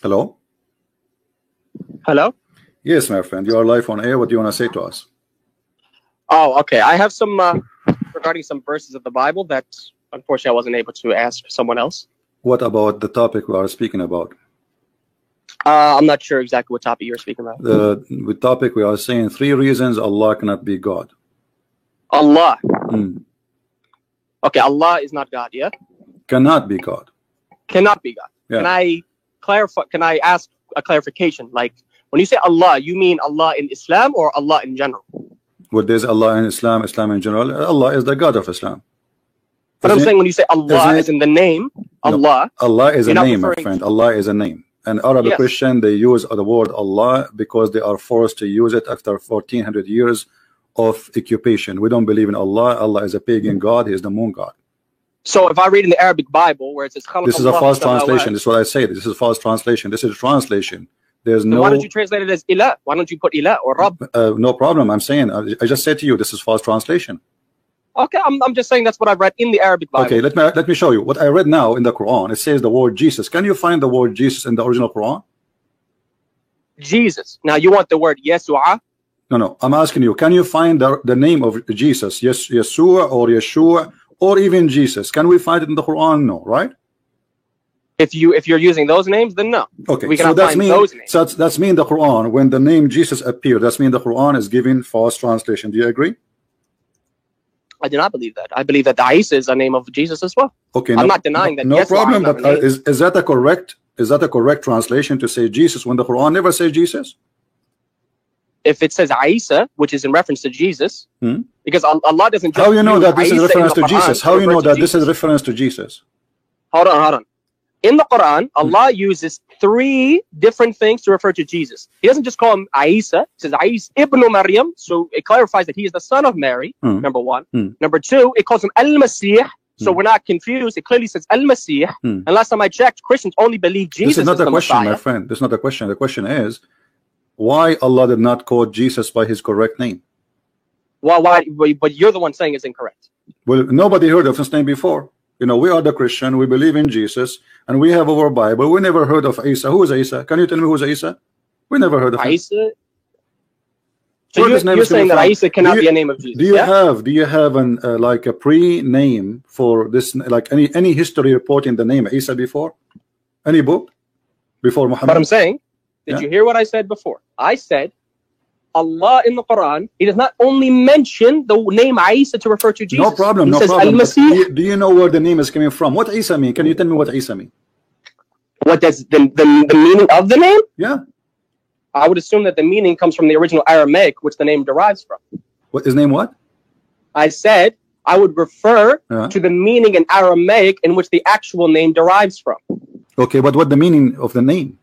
Hello? Hello? Yes, my friend. You are live on air. What do you want to say to us? Oh, okay. I have some regarding some verses of the Bible that unfortunately I wasn't able to ask someone else. What about the topic we are speaking about? I'm not sure exactly what topic you're speaking about. The topic we are saying 3 reasons Allah cannot be God. Allah. Okay, Allah is not God, yeah? Cannot be God. Cannot be God. Yeah. Can I clarify? Can I ask a clarification? Like, when you say Allah, you mean Allah in Islam or Allah in general? What is Allah in Islam, Islam in general? Allah is the God of Islam. But I'm saying when you say Allah as in the name, Allah. No, Allah is a name, my referring friend. Allah is a name. And Arabic Christian, they use the word Allah because they are forced to use it after 1400 years of occupation. We don't believe in Allah. Allah is a pagan God. He is the moon God. So if I read in the Arabic Bible where it says this is a false translation. This is what I say. This is a false translation. This is a translation. There's no. Why don't you translate it as Ilah? Why don't you put Ilah or Rabb? No problem. I'm saying I just said to you this is false translation. Okay, I'm just saying that's what I've read in the Arabic Bible. Okay, let me show you what I read now in the Quran. It says the word Jesus. Can you find the word Jesus in the original Quran? Jesus. Now you want the word Yesua? No. I'm asking you. Can you find the name of Jesus? Yes, Yeshua or Yeshua or even Jesus? Can we find it in the Quran? No, right? If you're using those names, then no. Okay, we cannot find those names. So that's mean the Quran when the name Jesus appeared. That's mean the Quran is giving false translation. Do you agree? I do not believe that. I believe that the Isa is a name of Jesus as well. Okay, I'm not denying that. No problem. But is that a correct translation to say Jesus when the Quran never says Jesus? If it says Isa, which is in reference to Jesus, because Allah doesn't. How you know that this is reference to Jesus? How you know that this is reference to Jesus? Hold on. In the Quran, Allah uses 3 different things to refer to Jesus. He doesn't just call him Isa. He says Isa ibn Maryam. So it clarifies that he is the son of Mary, number 1. Number 2, it calls him Al-Masih. So we're not confused. It clearly says Al-Masih. And last time I checked, Christians only believe Jesus is not the question, Messiah. my friend. This is not the question. The question is, why Allah did not call Jesus by his correct name? Well, why? But you're the one saying it's incorrect. Well, nobody heard of his name before. You know, we are the Christian. We believe in Jesus, and we have our Bible. We never heard of Isa. Who is Isa? Can you tell me who is Isa? We never heard of Isa. So you're saying that Isa cannot be a name of Jesus? Do you have an like a pre-name for this? Like any history reporting the name Isa before? Any book before Muhammad? But I'm saying, did you hear what I said before? I said Allah in the Quran, he does not only mention the name Isa to refer to Jesus. No problem. He no says problem. Al-Masih. Do you know where the name is coming from? What Isa mean? Can you tell me what Isa mean? What does the meaning of the name? Yeah. I would assume that the meaning comes from the original Aramaic, which the name derives from. What his name? What? I said I would refer to the meaning in Aramaic in which the actual name derives from. Okay, but what the meaning of the name?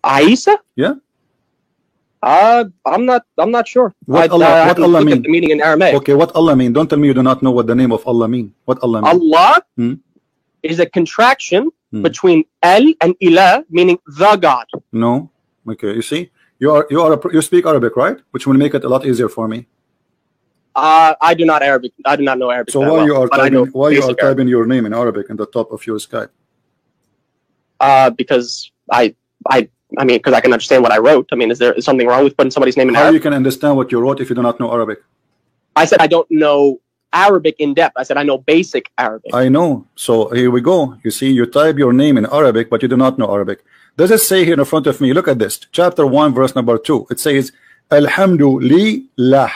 Isa? Yeah. I'm not sure. What Allah mean? The meaning in Aramaic. Okay, what Allah mean? Don't tell me you do not know what the name of Allah mean. What Allah mean? Allah is a contraction between El and Ilah, meaning the God. No. Okay, you see, you speak Arabic, right? Which will make it a lot easier for me. I do not Arabic. I do not know Arabic. So why you are typing your name in Arabic in the top of your Skype? Because I mean, because I can understand what I wrote. I mean, is there something wrong with putting somebody's name in Arabic? How you can understand what you wrote if you do not know Arabic? I said I don't know Arabic in depth. I said I know basic Arabic. I know. So here we go. You see, you type your name in Arabic, but you do not know Arabic. Does it say here in front of me? Look at this. Chapter 1, verse number 2. It says, Alhamdulillah.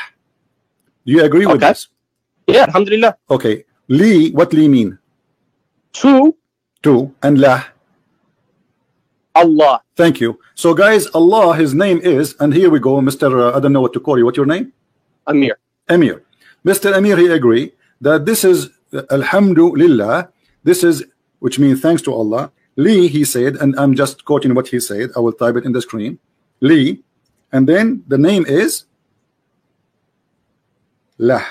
Do you agree with this? Yeah, Alhamdulillah. Okay. Li, what li mean? To. And lah. Allah. Thank you. So guys, Allah, his name is, and here we go, Mr. I don't know what to call you. What's your name? Amir. Mr. Amir, he agree that this is Alhamdulillah. This is, which means thanks to Allah. Li, he said, and I'm just quoting what he said. I will type it in the screen. Li, and then the name is Lah.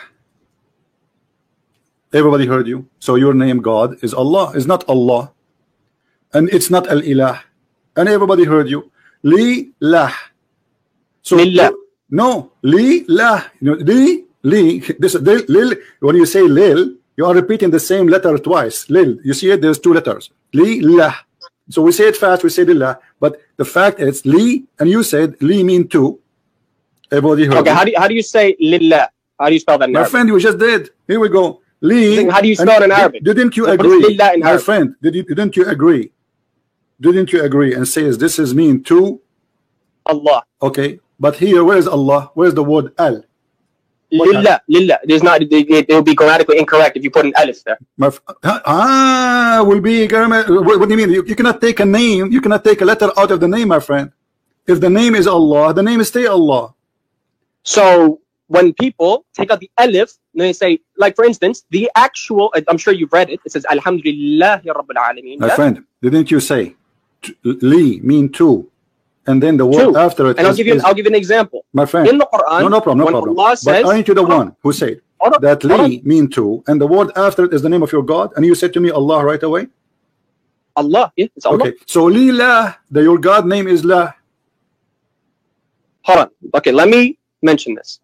Everybody heard you. So your name, God, is Allah. Is not Allah, and it's not Al-Ilah. And everybody heard you. Li lah. So no, li lah. Li. This lil. When you say lil, you are repeating the same letter twice. Lil. You see it? There's 2 letters. Li lah. So we say it fast, we say lillah, but the fact is li, and you said li mean two. Everybody heard. Okay, how do you say lillah? How do you spell that in My Arabic? friend, you just did. Here we go. Li. How do you spell it in Arabic? Didn't you What is agree, lillah in my Arabic? friend? Didn't you agree? Didn't you agree and say this is mean two? Allah. Okay, but here, where is Allah? Where's the word al? Lillah, lillah. There's not. It will be grammatically incorrect if you put an alif there. Will be. What do you mean? You cannot take a name. You cannot take a letter out of the name, my friend. If the name is Allah, the name is stay Allah. So when people take out the alif, they say, like for instance, the actual. I'm sure you've read it. It says Alhamdulillahi Rabbil Alameen. My friend, didn't you say li mean two? And then the word after it. And I'll give you an example. My friend, in the Quran, no problem. Allah says, but aren't you the one who said that li mean two, and the word after it is the name of your God, and you said to me Allah right away? Allah, yeah, it's Allah. Okay, so lillah, your God name is lah. Hold on. Okay, let me mention this.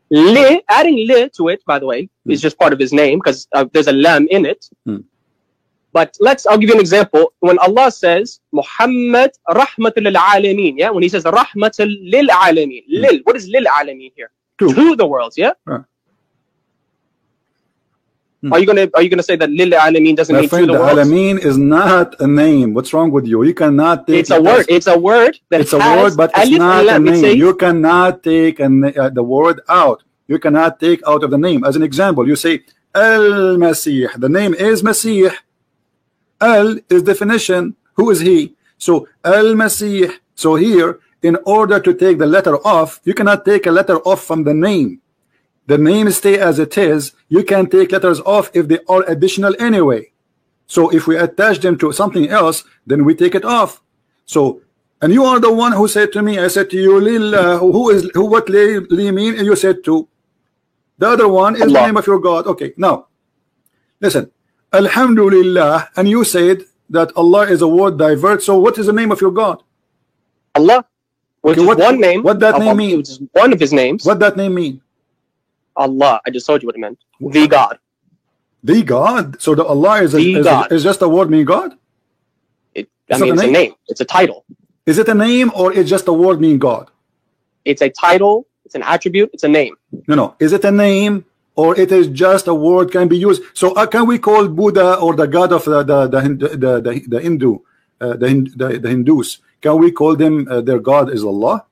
Li, adding li to it, by the way, is just part of his name because there's a lam in it. But I'll give you an example. When Allah says Muhammad rahmatul lil alameen, yeah, when he says rahmatul lil alameen, lil, what is lil alameen here? To the worlds, yeah. Are you gonna say that lil alameen doesn't mean to the worlds? Alameen is not a name. What's wrong with you? You cannot take. It's a word. It's a word that it's a word, but it's not a name. You cannot take the word out. You cannot take out of the name. As an example, you say Al-Masih. The name is Masih. Al is definition. Who is he? So Al-Masih. So here, in order to take the letter off, you cannot take a letter off from the name. The name stay as it is. You can take letters off if they are additional anyway. So if we attach them to something else, then we take it off. So, and you are the one who said to me, I said to you, Lillah, what li mean? And you said to. The other one is Allah. The name of your God. Okay, now, listen. Alhamdulillah, and you said that Allah is a word divert. So what is the name of your God? Allah. Which is one name. What that name mean? Which is one of his names. What that name mean? Allah. I just told you what it meant. The God. The God. So the Allah is just a word mean God? It's a name. It's a title. Is it a name or it's just a word mean God? It's a title. It's an attribute. It's a name. No. Is it a name or it is just a word can be used? So can we call Buddha or the God of the Hindus? Can we call them their God is Allah?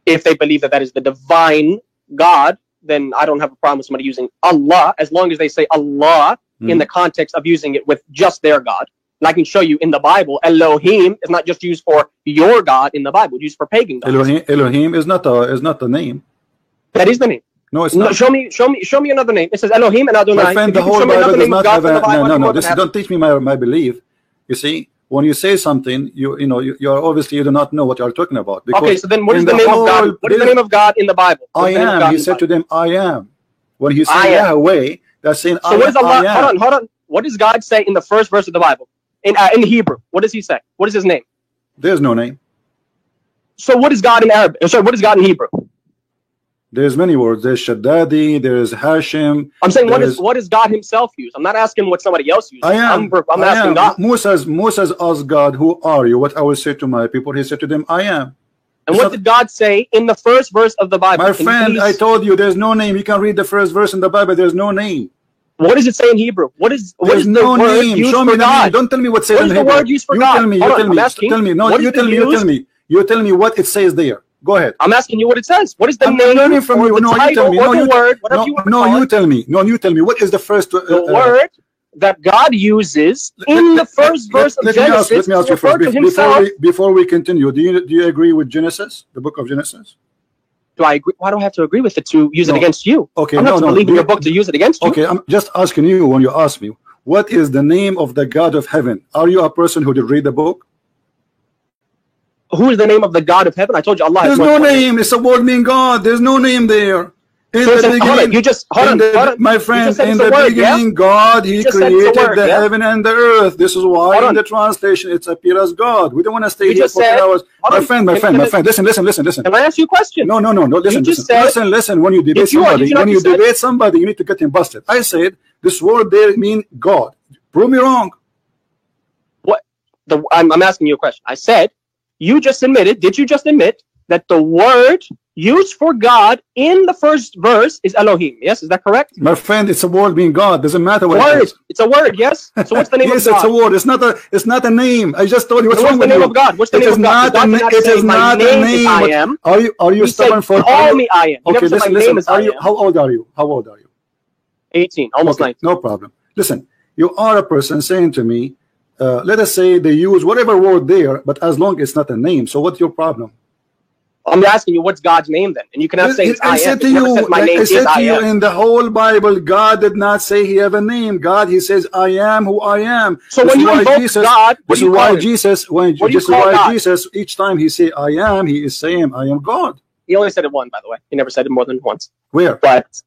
If they believe that is the divine God, then I don't have a problem with somebody using Allah as long as they say Allah in the context of using it with just their God. And I can show you in the Bible, Elohim is not just used for your God in the Bible, it's used for pagan gods. Elohim is not the name. That is the name. No, it's not. Show me another name. It says Elohim and Adonai. My friend, the whole Bible does not have no. Don't teach me my belief. You see, when you say something, you do not know what you are talking about. Okay, so then what is the name of God? What is the name of God in the Bible? I am. He said to them, I am. When he said Yahweh, that's saying so what does Allah? Hold on. What does God say in the first verse of the Bible? In Hebrew, what does he say? What is his name? There's no name. So what is God in Arabic? Sorry, what is God in Hebrew? There's many words. There's Shaddadi, there's Hashim. I'm saying what does God himself use? I'm not asking what somebody else uses. I'm asking God. Moses asked God, who are you? What I will say to my people, he said to them, I am. And what did God say in the first verse of the Bible? My friend, I told you there's no name. You can read the first verse in the Bible. There's no name. What does it say in Hebrew? What is no the word name. used Show for me God? Name. Don't tell me what says in Hebrew. What is the word used for God? Tell me. You tell me what it says there. Go ahead. I'm asking you what it says. What is the name? Learning from you. No, you tell me. No, you tell me. No, you tell me. What is the first the word that God uses in the first verse of Genesis let me ask you first. Before we continue, do you agree with Genesis, the book of Genesis? Do I agree? Why do I have to agree with it to use it against you? Okay, I'm not believing your book to use it against you. Okay, I'm just asking you when you ask me, what is the name of the God of heaven? Are you a person who did read the book? Who is the name of the God of heaven? I told you Allah. There's no name. It's a word meaning God. There's no name there. In the beginning, my friend, in the beginning, God, He created the heaven and the earth. This is why in the translation it's appeared as God. We don't want to stay here for 10 hours. My friend, listen. Can I ask you a question? No. Listen. When you debate somebody, you need to get him busted. I said this word there mean God. Prove me wrong. I'm asking you a question. I said, you just admitted, did you just admit that the word used for God in the first verse is Elohim? Yes, is that correct? My friend, it's a word being God. Doesn't matter what word. it is. It's a word, yes? So what's the name yes, of God? It's a word. It's not a name. I just told you what's so wrong what's the with name you. of God? What's the name of God? It is not a name. I am. Are you stubborn for call me I am? Okay, listen. How old are you? How old are you? 18, almost 19. No problem. Listen, you are a person saying to me, let us say they use whatever word there, but as long as it's not a name. So what's your problem? I'm asking you, what's God's name then? And you cannot say it's I am. I said to you, in the whole Bible, God did not say he have a name. God, he says, I am who I am. So when you invoke God, what do you call him? Jesus, each time he say I am, he is saying, I am God. He only said it once, by the way. He never said it more than once. Where? But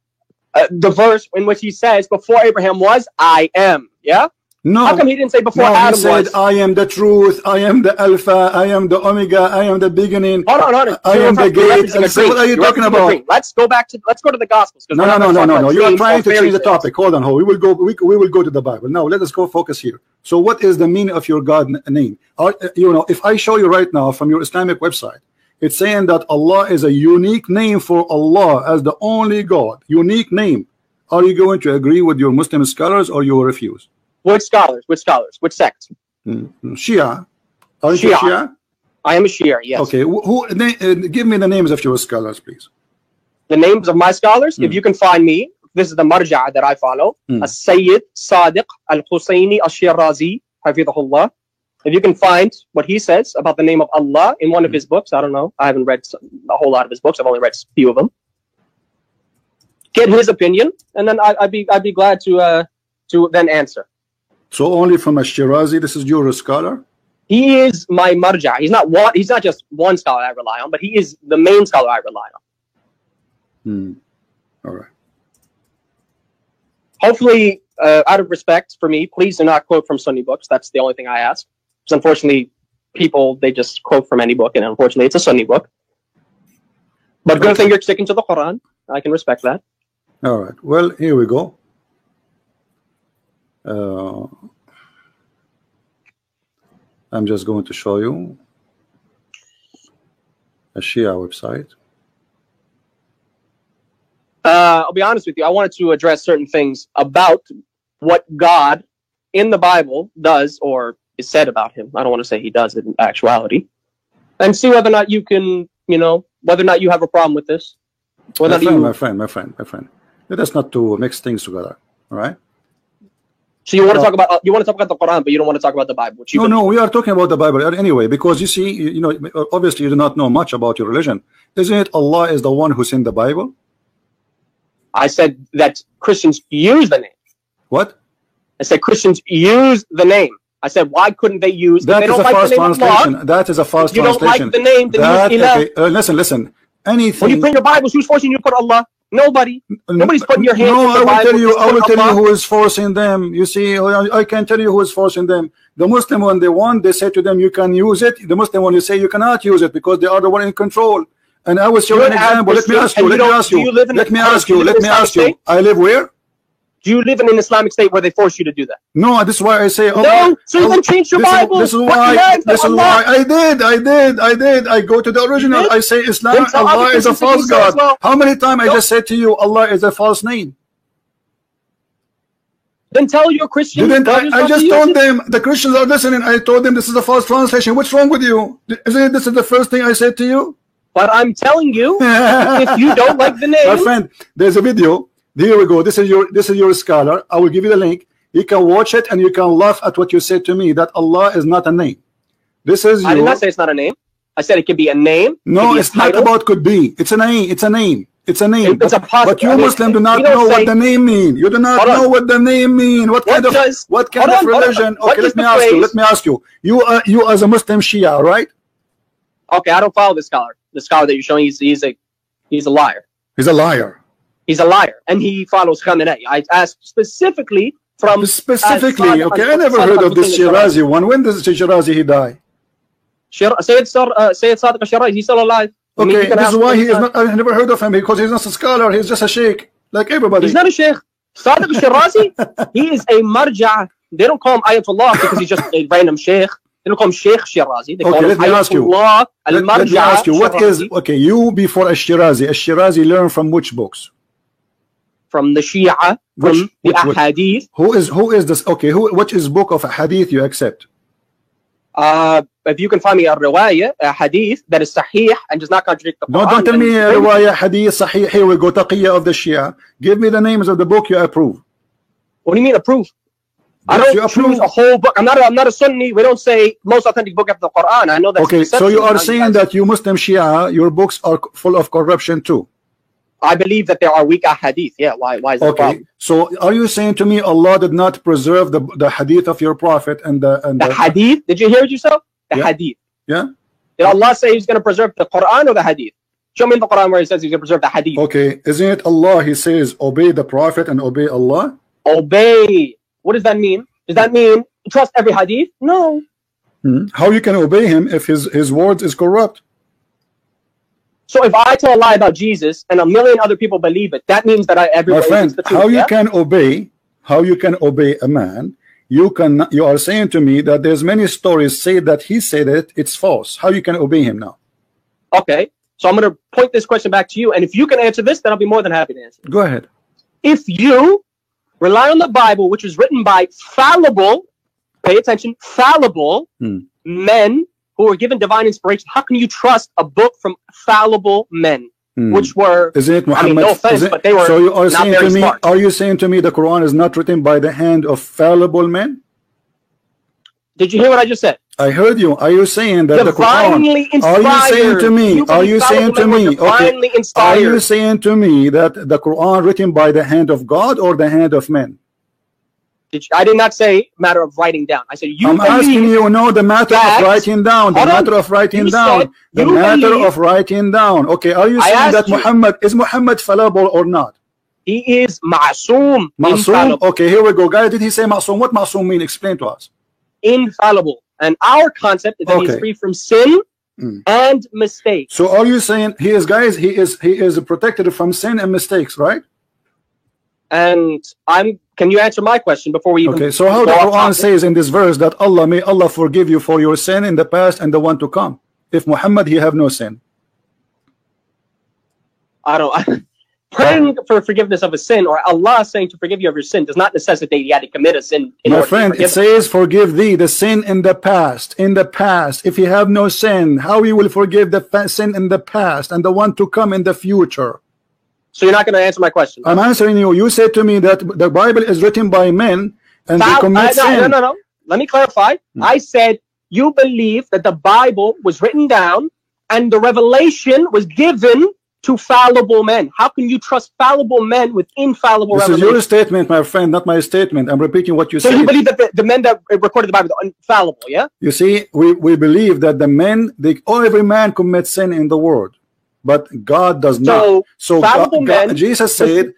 the verse in which he says, before Abraham was, I am. Yeah? No. How come he didn't say before Adam he said, I am the truth, I am the Alpha, I am the Omega, I am the beginning. Hold on. I am the gate. What are you talking about? Let's go to the Gospels. No. You are trying to change the topic. Hold on, we will go to the Bible. Now let us go focus here. So what is the meaning of your God name? If I show you right now from your Islamic website, it's saying that Allah is a unique name for Allah as the only God. Unique name. Are you going to agree with your Muslim scholars or you will refuse? Which scholars? Which sect? Shia. Are you Shia? I am a Shia, yes. Okay. Give me the names of your scholars, please. The names of my scholars? If you can find me, this is the marja' that I follow. As-Sayyid Sadiq Al-Husayni Al-Shirazi, Hafidhahullah. If you can find what he says about the name of Allah in one of his books, I don't know. I haven't read a whole lot of his books. I've only read a few of them. Get his opinion, and then I'd be glad to then answer. So only from Ash-Shirazi, this is your scholar? He is my marja'. He's not just one scholar I rely on, but he is the main scholar I rely on. All right. Hopefully, out of respect for me, please do not quote from Sunni books. That's the only thing I ask. Because unfortunately, people, they just quote from any book, and unfortunately, it's a Sunni book. But good thing you're sticking to the Quran. I can respect that. All right. Well, here we go. I'm just going to show you a Shia website. I'll be honest with you. I wanted to address certain things about what God in the Bible does or is said about him. I don't want to say he does it in actuality. And see whether or not you can, whether or not you have a problem with this. My friend. Let us not to mix things together. All right? So you want to talk about the Quran, but you don't want to talk about the Bible. No, we are talking about the Bible anyway, because you see, obviously you do not know much about your religion. Isn't it Allah is the one who sent the Bible? I said that Christians use the name. What? I said Christians use the name. I said, why couldn't they use? That is a false translation. That is a false translation. You don't like the name, then use Ilah. Listen. Anything. When you print your Bibles, who's forcing you to put Allah? Nobody. Nobody's putting your hand in the Bible. I will tell you who is forcing them. You see, I can tell you who is forcing them. The Muslim, when they want, they say to them, you can use it. The Muslim, when you say you cannot use it because they are the one in control. And I will show you an example. Let me ask you. I live where? Do you live in an Islamic state where they force you to do that? No, this is why I say. No, so you then change your Bible. This is why I did. I go to the original. I say Islam. Allah is a false God. How many times I just said to you, Allah is a false name? Then tell your Christian. I just told them, the Christians are listening. I told them this is a false translation. What's wrong with you? Isn't this is the first thing I said to you? But I'm telling you, if you don't like the name, my friend, there's a video. Here we go. This is your scholar. I will give you the link. You can watch it and you can laugh at what you said to me, that Allah is not a name. I did not say it's not a name. I said it could be a name. No, it's not about could be. It's a name. It's a name. But you Muslims do not know what the name mean. You do not know what the name mean. What kind of religion? Okay, let me ask you. You as a Muslim Shia, right? Okay, I don't follow the scholar. The scholar that you're showing, he's a liar. He's a liar. He's a liar, and he follows Khamenei. I asked specifically from... Specifically, okay, I never heard of this Shirazi one. When does Shirazi he die? Sayyid Sadiq al-Shirazi, he's still alive. Okay, this is why he is not... I never heard of him, because he's not a scholar, he's just a sheikh, like everybody. He's not a sheikh. Sadiq al-Shirazi, he is a marja'. They don't call him Ayatollah because he's just a random sheikh. They don't call him Sheikh Shirazi. They call Okay, him let me ask you. Ayatollah Let me al-Marja ask you, what is, Shirazi. okay, you before Ash-Shirazi. Ash-Shirazi learned from which books? From the Shia, from the Ahadith. Who is this? Okay, which is book of Hadith you accept? If you can find me a riwayah, a hadith that is sahih and does not contradict the Quran. No, don't tell me riwayah, hadith, sahih. Here we go, taqiyya of the Shia. Give me the names of the book you approve. What do you mean approve? I don't choose a whole book. I'm not a Sunni. We don't say most authentic book after the Quran. I know that's okay. So you are saying that you Muslim Shia, your books are full of corruption too. I believe that there are weak hadith. Yeah, why is that? Okay. So are you saying to me Allah did not preserve the hadith of your prophet and the hadith? Did you hear it yourself? The hadith. Yeah. Did Allah say He's going to preserve the Quran or the hadith? Show me in the Quran where He says He's going to preserve the hadith. Okay. Isn't it Allah? He says obey the prophet and obey Allah. Obey. What does that mean? Does that mean trust every hadith? No. How you can obey him if his words is corrupt? So if I tell a lie about Jesus and a million other people believe it, that means that everybody believes the truth. How you can obey a man? You are saying to me that there's many stories say that he said it's false. How you can obey him now? Okay, so I'm going to point this question back to you, and if you can answer this, then I'll be more than happy to answer. Go ahead. If you rely on the Bible, which was written by fallible, pay attention, fallible men who were given divine inspiration, how can you trust a book from fallible men, which were, isn't it Muhammad? I mean, no offense, but they were so you are not saying very to me, smart. Are you saying to me the Quran is not written by the hand of fallible men? Did you hear what I just said? I heard you. Are you saying that divinely the Quran? Are you saying to me? Are you saying to me? Okay. Are you saying to me that the Quran written by the hand of God or the hand of men? I did not say matter of writing down. I said you. I'm asking you. No, the matter of writing down. The matter of writing down. The matter of writing down. Okay. Are you saying that Muhammad is fallible or not? He is ma'soom. Ma'soom. Okay. Here we go, guys. Did he say ma'soom? What ma'soom mean? Explain to us. Infallible. And our concept is that he is free from sin and mistakes. So are you saying he is, guys? He is protected from sin and mistakes, right? And can you answer my question before we even? Okay, so how the Quran says in this verse that may Allah forgive you for your sin in the past and the one to come. If Muhammad, he have no sin. Praying for forgiveness of a sin or Allah saying to forgive you of your sin does not necessitate you had to commit a sin. My friend, it says forgive thee the sin in the past. In the past, if you have no sin, how you will forgive the sin in the past and the one to come in the future? So you're not going to answer my question. I'm answering you. You said to me that the Bible is written by men and they commit sin. No. Let me clarify. I said you believe that the Bible was written down and the revelation was given to fallible men. How can you trust fallible men with infallible revelation? This is your statement, my friend, not my statement. I'm repeating what you said. So you believe that the men that recorded the Bible are infallible, yeah? You see, we believe that the men, every man commits sin in the world. But God does not. So Jesus said,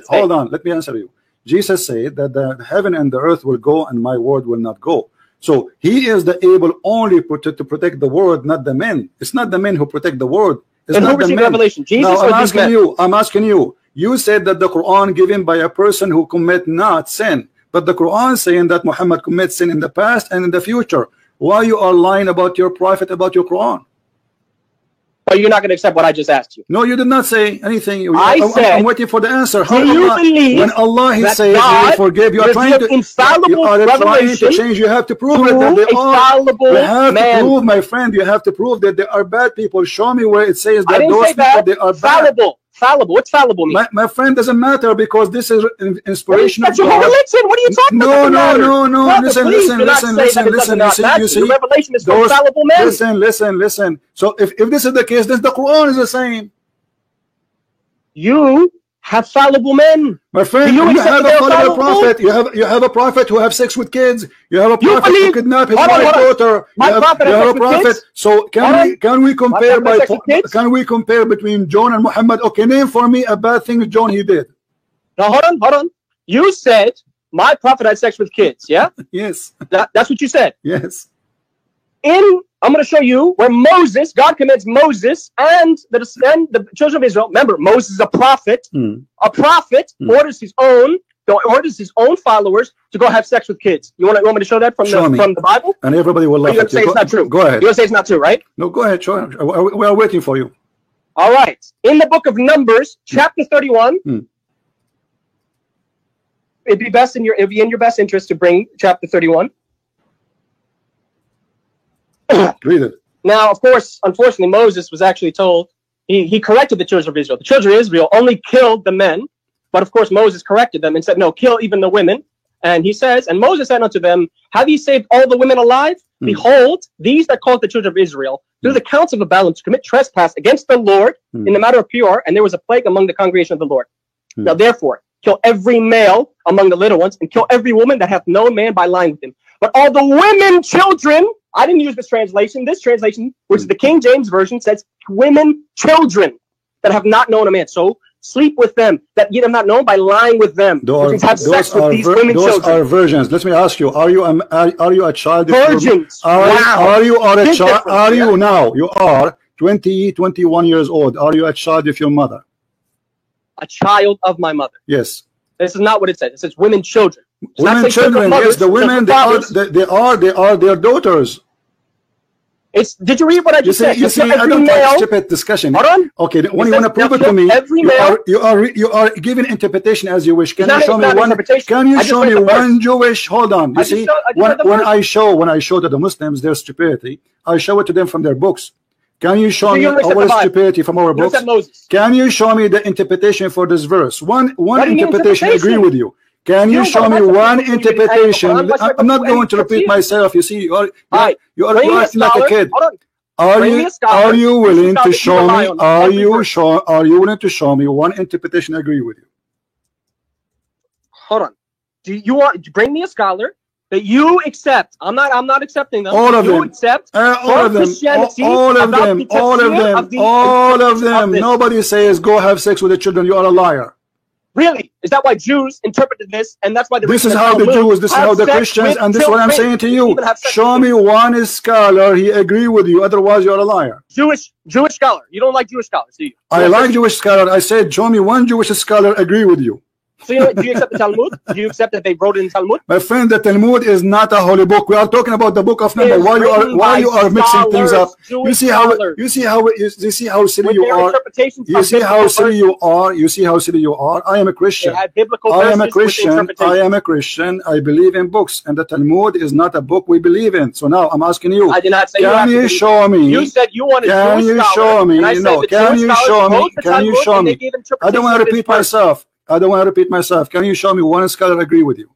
hold on, let me answer you. Jesus said that the heaven and the earth will go and my word will not go. So he is the able only to protect the word, not the men. It's not the men who protect the word. It's and not who received the revelation? Jesus now, or these men? I'm asking you. You said that the Quran given by a person who commit not sin. But the Quran saying that Muhammad commits sin in the past and in the future. Why you are lying about your prophet, about your Quran? But you're not going to accept what I just asked you. No, you did not say anything. I'm waiting for the answer. How do you believe when Allah says He will forgive, you are trying to change. You have to prove it that they are. You have to prove, my friend. You have to prove that they are bad people. Show me where it says that those people they are fallible. Fallible. What's fallible mean? My friend, doesn't matter because this is inspiration of God. What are you talking about? No. Listen. You see, the revelation is for fallible men. Listen. So if this is the case, then the Quran is the same. You have fallible men. My friend, you have a fallible prophet. You have a prophet who have sex with kids. You have a prophet who kidnap his daughter. You have a prophet. So can we compare between John and Muhammad? Okay, name for me a bad thing John he did. Now hold on. You said my prophet had sex with kids. Yeah. Yes. That's what you said. Yes. I'm going to show you where God commands Moses and the children of Israel. Remember, Moses is a prophet. A prophet orders his own orders his own followers to go have sex with kids. You want me to show that from the Bible? And everybody will laugh at you. Say it's not true. Go ahead. You're going to say it's not true, right? No, go ahead. Show. We are waiting for you. All right. In the book of Numbers, chapter 31, it'd be in your best interest to bring chapter 31. Read it. Now, of course, unfortunately, Moses was actually told, he corrected the children of Israel. The children of Israel only killed the men, but of course Moses corrected them and said, no, kill even the women. And he says, and Moses said unto them, have ye saved all the women alive? Behold, these that called the children of Israel through the counsel of Balaam to commit trespass against the Lord in the matter of Peor, and there was a plague among the congregation of the Lord. Now therefore, kill every male among the little ones, and kill every woman that hath known man by lying with him. But all the women, children, I didn't use this translation. This translation, which is the King James Version, says women, children that have not known a man. So sleep with them, that ye have not known by lying with them. Have sex with these women, those children. are virgins. Let me ask you: Are you a child? Virgins. Are you a child? Are you now? You are 20, 21 years old. Are you a child of your mother? A child of my mother. Yes. This is not what it says. It says women, children. Women, children. Yes, the women. They are their daughters. Did you read what I just said? You see, I don't like stupid discussion. Hold on. Okay, when you want to prove it to me, you are giving interpretation as you wish. Can you show me one? Can you show me one Jewish? Hold on. You see, when I show to the Muslims their stupidity, I show it to them from their books. Can you show me our stupidity from our books? Can you show me the interpretation for this verse? One interpretation. I agree with you. Can you show me one interpretation? I'm not going to repeat myself. You see, you are acting like a kid. Are you willing to show me? Are you willing to show me one interpretation? I agree with you. Hold on. Do you want to bring me a scholar that you accept? I'm not accepting them. All of them. Accept all of them. All of them. Nobody says go have sex with the children. You are a liar. Really? Is that why Jews interpreted this? And that's why this is how the Jews, this is how the Christians, and this is what I'm saying to you. Show me one scholar he agree with you. Otherwise, you're a liar. Jewish scholar. You don't like Jewish scholars, do you? I like Jewish scholar. I said, show me one Jewish scholar agree with you. So do you accept the Talmud? Do you accept that they wrote it in Talmud? My friend, the Talmud is not a holy book. We are talking about the book of Numbers. Why you are mixing things up? You see how silly you are. You see how silly you are. You see how silly you are. I am a Christian. I am a Christian. I believe in books, and the Talmud is not a book we believe in. So now I'm asking you. I did not say can you show me? You said you wanted Can you show me? No. Can you show me? Can you show me? I don't want to repeat myself. Can you show me one scholar agree with you?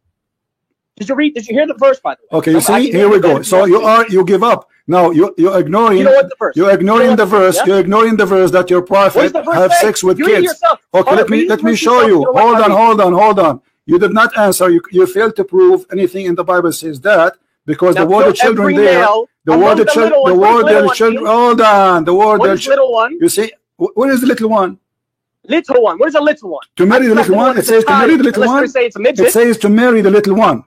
Did you hear the verse, by the way? Okay, you see, here we go. So you give up. No, you're ignoring. You're ignoring the verse. You're ignoring the verse that your prophet have sex with kids. Okay, let me show you. Hold on. You did not answer. You failed to prove anything in the Bible says that, because the word of children there, the word of children. Hold on. The word of little one. You see, what is the little one? Little one. What is a little one? To marry the little one. It says to marry the little one. It says to marry the little one.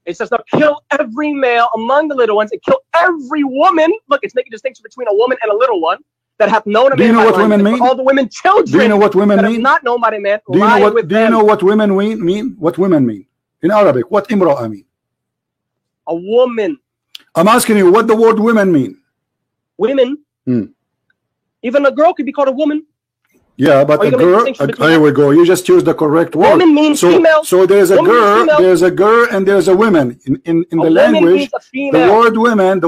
It says, now kill every male among the little ones and kill every woman. Look, it's making a distinction between a woman and a little one that hath known a man. Do you know what women mean? All the women, children. Do you know what women mean? Have not known by a man. Do you know what women mean? What women mean in Arabic? What imra'a mean? A woman. I'm asking you what the word women mean. Women. Even a girl could be called a woman. Yeah, but a girl. Here we go. You just choose the correct word. Woman means female. So there's a girl. There's a girl and there's a woman in the language. The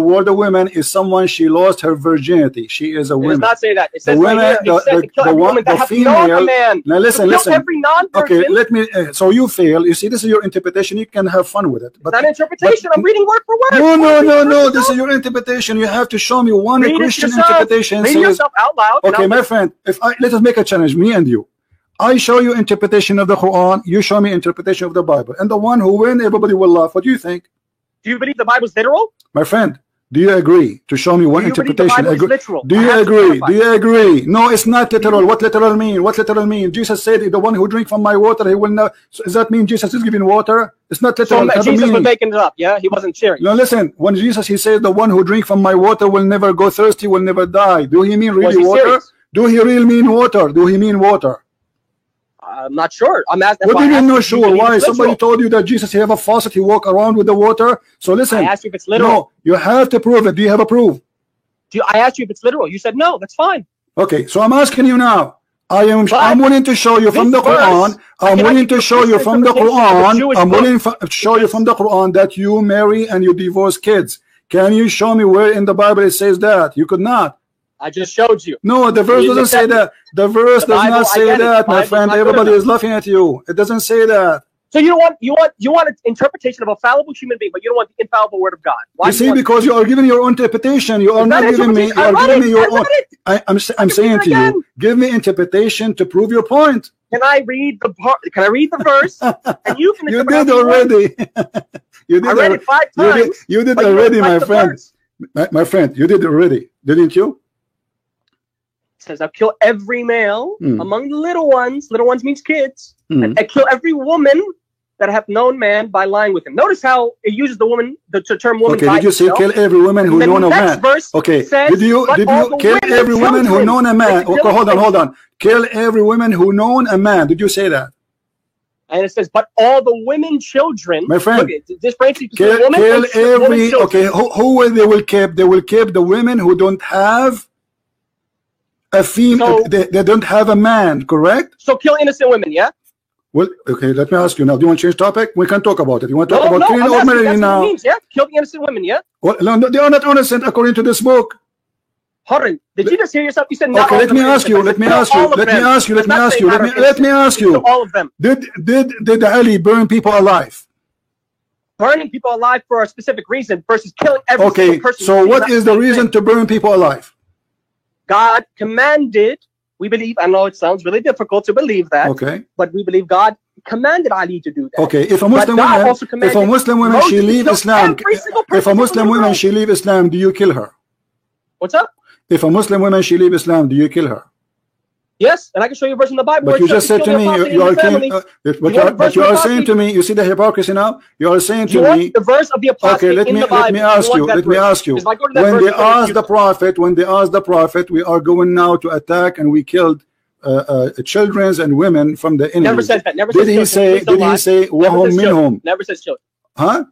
word woman is someone she lost her virginity. She is a woman. It does not say that. It says the female. Now listen. Every non-virgin. Okay, let me. So you fail. You see, this is your interpretation. You can have fun with it. But it's not interpretation. I'm reading word for word. No. This is your interpretation. You have to show me one Christian interpretation. Read yourself out loud. Okay, my friend. Let us make a challenge, me and you. I show you interpretation of the Quran, you show me interpretation of the Bible, and the one who wins, everybody will laugh. What do you think? Do you believe the Bible's literal? My friend, do you agree to show me one interpretation? Do you agree? No, it's not literal. What literal mean? Jesus said, the one who drink from my water, he will not. So does that mean Jesus is giving water? It's not literal. So Jesus was making it up, yeah? He wasn't sharing. No, listen, when Jesus, he said, the one who drink from my water will never go thirsty, will never die. Do he mean really water? Serious? Do he really mean water? I'm not sure. I'm asking. What do you mean not sure? Why? Somebody told you that Jesus, he have a faucet, he walk around with the water. So listen. I asked you if it's literal. No, you have to prove it. Do you have a proof? I asked you if it's literal. You said no. That's fine. Okay, so I'm asking you now. I'm willing to show you from the Quran. I'm willing to show you from the Quran. I'm willing to show you from the Quran that you marry and you divorce kids. Can you show me where in the Bible it says that? You could not. I just showed you. No, the verse doesn't say that. The verse does not say that, my friend. Everybody is laughing at you. It doesn't say that. So you want an interpretation of a fallible human being, but you don't want the infallible word of God. Why? You see, because you are giving your own interpretation. You are not giving me. You are giving me your own. I'm saying to you, give me interpretation to prove your point. Can I read the part? Can I read the verse? And you can. You did already. You did. I read it 5 times. You did already, my friend. My friend, you did already, didn't you? It says, "I'll kill every male among the little ones." Little ones means kids. And I kill every woman that have known man by lying with him. Notice how it uses the woman, the term woman. Okay, did you say kill every woman who known a man? Okay, did you kill every woman who known a man? Okay, hold on. Kill every woman who known a man. Did you say that? And it says, but all the women, children. My friend, look, this brings you to kill every. Okay, who will they will keep? They will keep the women who don't have a female. So, they don't have a man, correct? So kill innocent women, yeah. Well, okay, let me ask you now. Do you want to change topic? We can talk about it. You want to talk about killing or marrying now? Means, yeah? Kill the innocent women, yeah? Well, no, they are not innocent according to this book. Hold did you just hear yourself? You said not okay, let me ask you. Let me ask you. All of them. Did Ali burn people alive? Burning people alive for a specific reason versus killing every single person. Okay, so what is the reason to burn people alive? God commanded. We believe, I know it sounds really difficult to believe that, okay, but we believe God commanded Ali to do that. Okay, if a Muslim woman, she leave Islam, if a Muslim woman, she leave Islam, do you kill her? What's up? If a Muslim woman, she leave Islam, do you kill her? Yes, and I can show you a verse in the Bible. But you just said to me, you are saying to me, you see the hypocrisy now? You are saying to me, the verse of the apostate. Okay, let me ask you. When they asked the prophet, we are going now to attack, and we killed children and women from the enemy. Never says that. Never did he say? Wahum minhum? Never says children. Huh?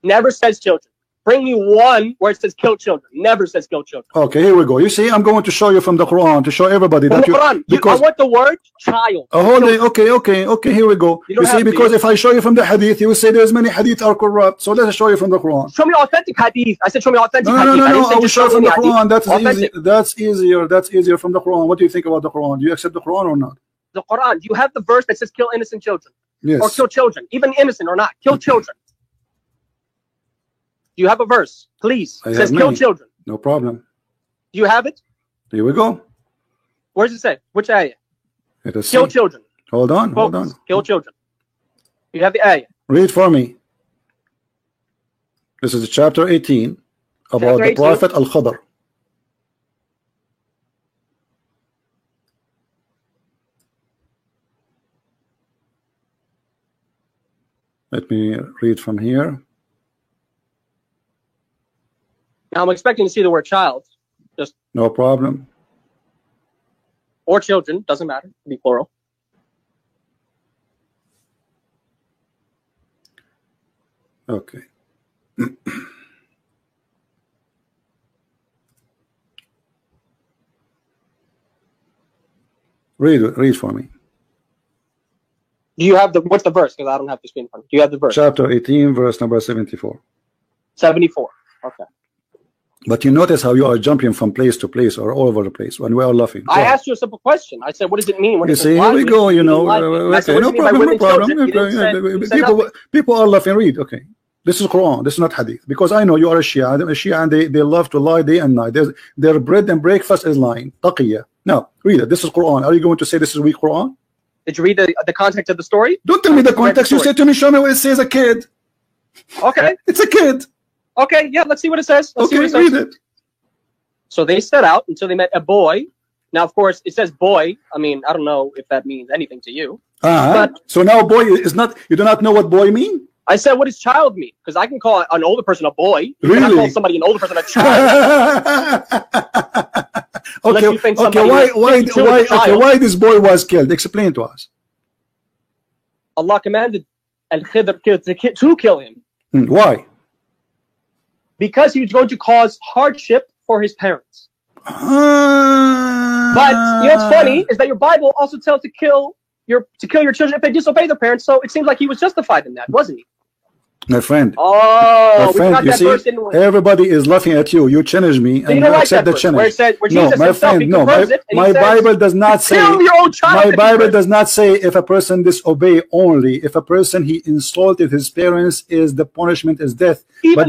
Never says children. Bring me one where it says kill children. Never says kill children. Okay, here we go. You see, I'm going to show you from the Quran to show everybody that I want the word child. Okay, here we go. You see, because if I show you from the hadith, you will say there's many hadith are corrupt. So let's show you from the Quran. Show me authentic hadith. I said show me authentic hadith. No, I will show from the Quran. That's easier. That's easier from the Quran. What do you think about the Quran? Do you accept the Quran or not? The Quran. Do you have the verse that says kill innocent children? Yes. Or kill children, even innocent or not. Kill children. Do you have a verse, please? It says kill children. No problem. Do you have it? Here we go. Where does it say? Which ayah? Kill children. Hold on. Kill children. You have the ayah. Read for me. This is chapter 18 about the Prophet Al-Khadr. Let me read from here. Now I'm expecting to see the word child. Just no problem. Or children, doesn't matter. Be plural. Okay. Read for me. Do you have what's the verse? Because I don't have the screen in front. Do you have the verse? Chapter 18, verse number 74. 74. Okay. But you notice how you are jumping from place to place or all over the place when we are laughing. I asked you a simple question. I said, what does it mean? You see, here we go, no problem. People are laughing. Read, okay. This is Quran. This is not Hadith. Because I know you are a Shia. A Shia, and they love to lie day and night. Their bread and breakfast is lying. Taqiyya. Now, read it. This is Quran. Are you going to say this is weak Quran? Did you read the context of the story? Don't tell me the context. You said to me, show me what it says a kid. Okay. It's a kid. Okay, yeah, let's see what it says. Read it. So they set out until they met a boy. Now, of course, it says boy. I mean, I don't know if that means anything to you. But so now boy is not, you do not know what boy mean? I said, what does child mean? Because I can call an older person a boy. Really? I call somebody an older person a child. Why this boy was killed? Explain to us. Allah commanded Al-Khidr to kill him. Why? Because he was going to cause hardship for his parents. But you know what's funny is that your Bible also tells to kill your children if they disobey their parents. So it seems like he was justified in that, wasn't he? My friend. Oh, my friend, you see, verse, everybody is laughing at you. You challenge me, and you accept the challenge. No, my friend, no. My Bible does not say. Your own child my Bible does not say if a person disobey only. If a person he insulted his parents, is the punishment is death. But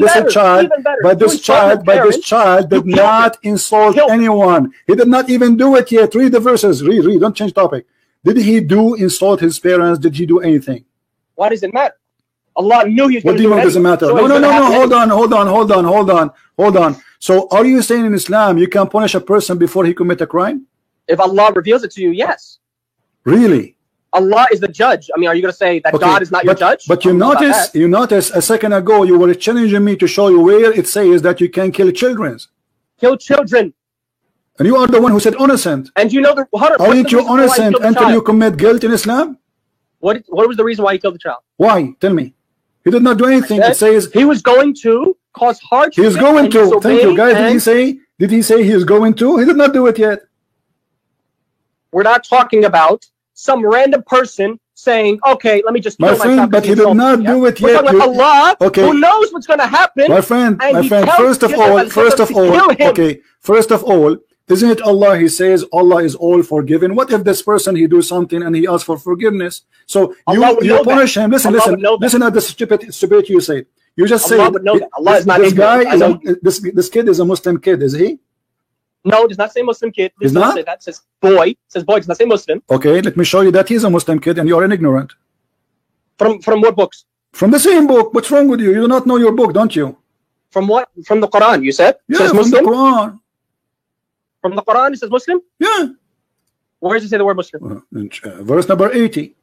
this child did not insult anyone. He did not even do it yet. Read the verses. Read. Don't change topic. Did he insult his parents? Did he do anything? Why does it matter? Allah knew he was going to do it. What do you mean doesn't matter? So no. Hold on. So are you saying in Islam you can punish a person before he commit a crime? If Allah reveals it to you, yes. Really? Allah is the judge. I mean, are you going to say that God is not your judge? But you notice a second ago you were challenging me to show you where it says that you can kill children. Kill children. And you are the one who said innocent. And you know aren't you innocent until you commit guilt in Islam? What was the reason why he killed the child? Why? Tell me. He did not do anything. It says he was going to cause hardship. He is going to. Thank you, guys. Did he say he is going to? He did not do it yet. We're not talking about some random person saying, "Okay, let me just kill myself." My friend, but he did not do it yet. We're talking about Allah, who knows what's going to happen. My friend. First of all, isn't it Allah? He says Allah is all forgiven. What if this person he do something and he asks for forgiveness? So you punish him. Listen at the stupidity you say. You just say this kid is a Muslim kid, is he? No, it does not say Muslim kid. It does not say that. It says boy. It says boy. It does not say Muslim. Okay, let me show you that he's a Muslim kid and you are an ignorant. From what books? From the same book. What's wrong with you? You do not know your book, don't you? From what? From the Quran, you said? Yeah, says from Muslim? the Quran. From the Quran, it says Muslim? Yeah. Where does it say the word Muslim? Verse number 80.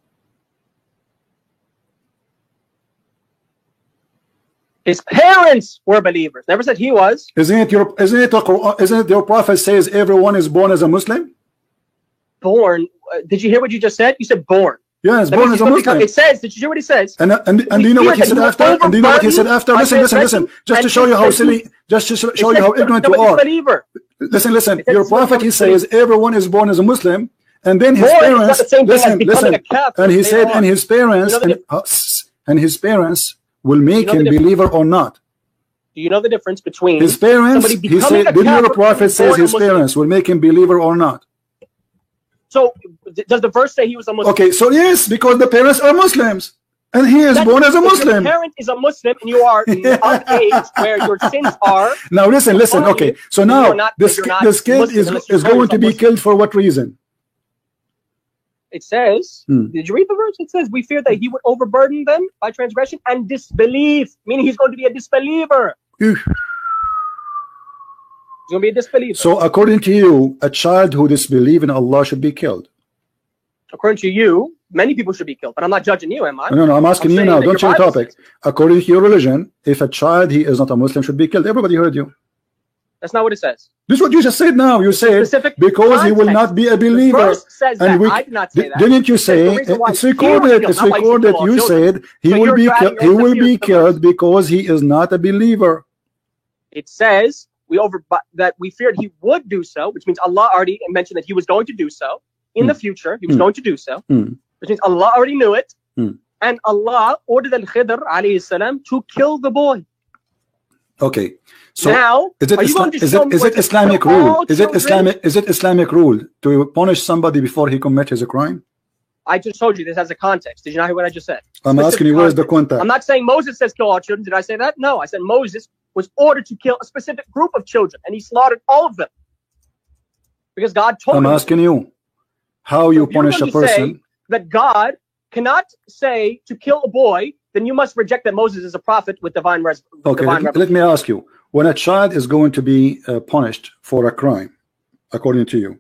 His parents were believers. Never said he was. Isn't it your prophet says everyone is born as a Muslim? Born? Did you hear what you just said? You said born. Yes, born as a Muslim. It says. Did you hear what he says? And do you know what he said after? And do you know what he said after? Listen. Just to show you how silly. Just to show you how ignorant you are. Listen. Your prophet he says everyone is born as a Muslim, and then his parents. Listen. And he said, and his parents will make him believer or not. Do you know the difference between his parents? He said, did your prophet says his parents will make him believer or not? So does the verse say he was a Muslim? Okay, so yes, because the parents are Muslims, and he is born as a Muslim. Your parent is a Muslim, and you are of age where your sins are. Now listen. Okay, so now this kid is going to be killed for what reason? It says, did you read the verse? It says, we fear that he would overburden them by transgression and disbelief, meaning he's going to be a disbeliever. He's going to be a disbeliever. So according to you, a child who disbelieves in Allah should be killed? According to you, many people should be killed, but I'm not judging you, am I? No, I'm asking you now. Don't change the topic. According to your religion, if a child he is not a Muslim should be killed. Everybody heard you. That's not what it says. This is what you just said now. You said because he will not be a believer. The verse says that. I did not say that. Didn't you say it's recorded? It's recorded. You said he will be killed. He will be killed because he is not a believer. It says that we feared he would do so, which means Allah already mentioned that he was going to do so in the future. He was going to do so, which means Allah already knew it, and Allah ordered Al-Khidr alayhi salam to kill the boy. Okay. So now, is it Islamic rule? Is it Islamic rule to punish somebody before he commits his crime? I just told you this has a context. Did you not hear what I just said? I'm asking you, where's the context? I'm not saying Moses says kill all children. Did I say that? No, I said Moses was ordered to kill a specific group of children, and he slaughtered all of them because God told him. I'm asking you how you punish a person. That God cannot say to kill a boy, then you must reject that Moses is a prophet with divine revelation. Okay, let me ask you. When a child is going to be punished for a crime, according to you,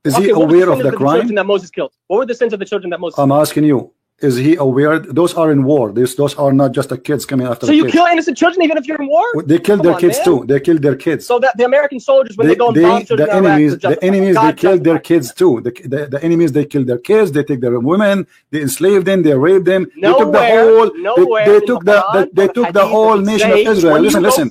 is he aware of the crime? Children that Moses killed? What were the sins of the children that Moses killed? I'm asking you, is he aware? Those are in war. Those are not just the kids coming after. So you kill innocent children even if you're in war? They killed their kids too. They killed their kids. So that the American soldiers, when they go and bomb children, the enemies, they killed their kids too. The enemies, they killed their kids. They take their women. They enslaved them. They raped them. They took the whole. They took the whole nation of Israel. Listen.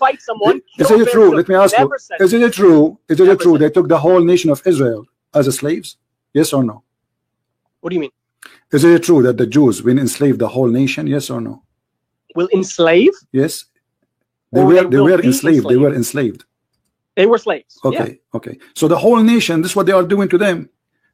Is it true? Let me ask you. Is it true? Is it true? They took the whole nation of Israel as slaves? Yes or no? What do you mean? Is it true that the Jews will enslave the whole nation? Yes or no? Will enslave? Yes. They were enslaved. They were enslaved. They were slaves. Okay. Okay. So the whole nation, this is what they are doing to them.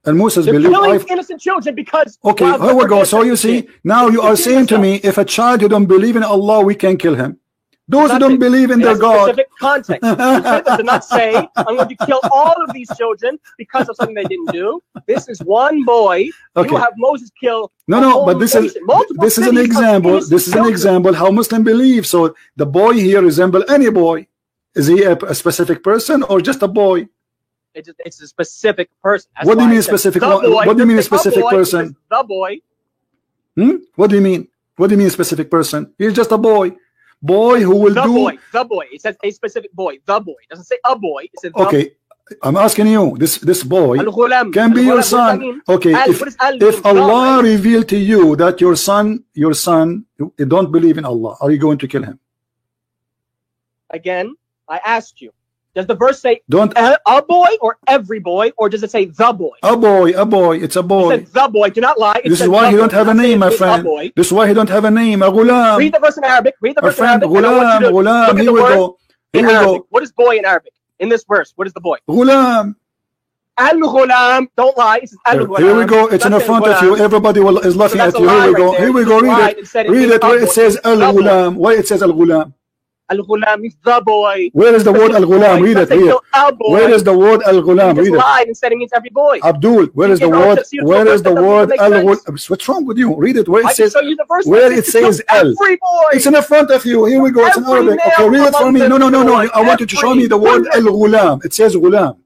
And Moses believed killing innocent children because. Okay, here we go. So you see, now you are saying to me, if a child who don't believe in Allah, we can kill him. Those who don't believe in their God. Specific context. You did not say, I'm going to kill all of these children because of something they didn't do. This is one boy. Okay. You have Moses kill. No, but this is an example. This is an example how Muslim believe. So the boy here resemble any boy. Is he a specific person or just a boy? It's a specific person. That's what do you mean specific? What do you mean a specific person? The boy. What do you mean? What do you mean specific person? He's just a boy. Boy who will the boy. It says a specific boy. The boy. It doesn't say a boy. It says okay. I'm asking you. This boy can be your son. Okay. If Allah revealed to you that your son don't believe in Allah, are you going to kill him? Again, I asked you. Does the verse say a boy or every boy, or does it say the boy? A boy. It's a boy. It says the boy. Do not lie. This is why he don't have a name, my friend. This is why he don't have a name. A ghulam. Read the verse in Arabic. Read the verse in Arabic. Ghulam. Here we go. Here we go. What is boy in Arabic? In this verse, what is the boy? Ghulam. Al-ghulam. Don't lie. It says al-ghulam. Here we go. It's in front of you. Everybody is laughing at you. Here we go. Here we go. Read it. Read it where it says al-ghulam. Why it says al-ghulam? Al-ghulam is the boy. Where is the word al-ghulam? Read it. Where is the word al-ghulam? Read it. Lied and said it means every boy. Abdul, where is the word? Where is the word al-ghulam? What's wrong with you? Read it. Where it says? Where it says al? It's in the front of you. Here we go. It's in Arabic. Okay, read it for me. No. I want you to show me the word al-ghulam. It says ghulam.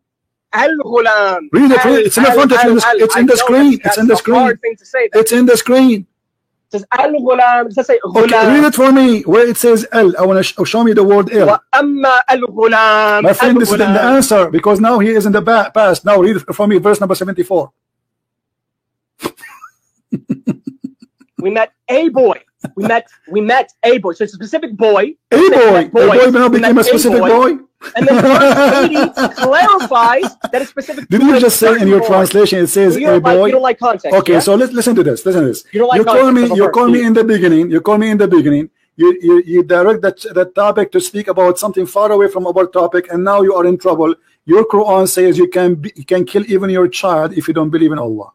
Al-ghulam. Read it. It's in the front of you. It's in the screen. It's in the screen. It's in the screen. It says al-ghulam. It says ghulam. Okay, read it for me. Where it says al, I want to show me the word al. My friend, this is the answer because now he is in the past. Now read it for me, verse number 74. We met a boy. We met a boy. So it's a specific boy. A boy now became a specific boy. And then verse 80 clarifies that it's specific. Did you just say in your translation it says a boy? You don't like context. Okay, so listen to this. Listen to this. You don't like you call me in the beginning. You call me in the beginning. You direct that topic to speak about something far away from our topic, and now you are in trouble. Your Quran says you can kill even your child if you don't believe in Allah.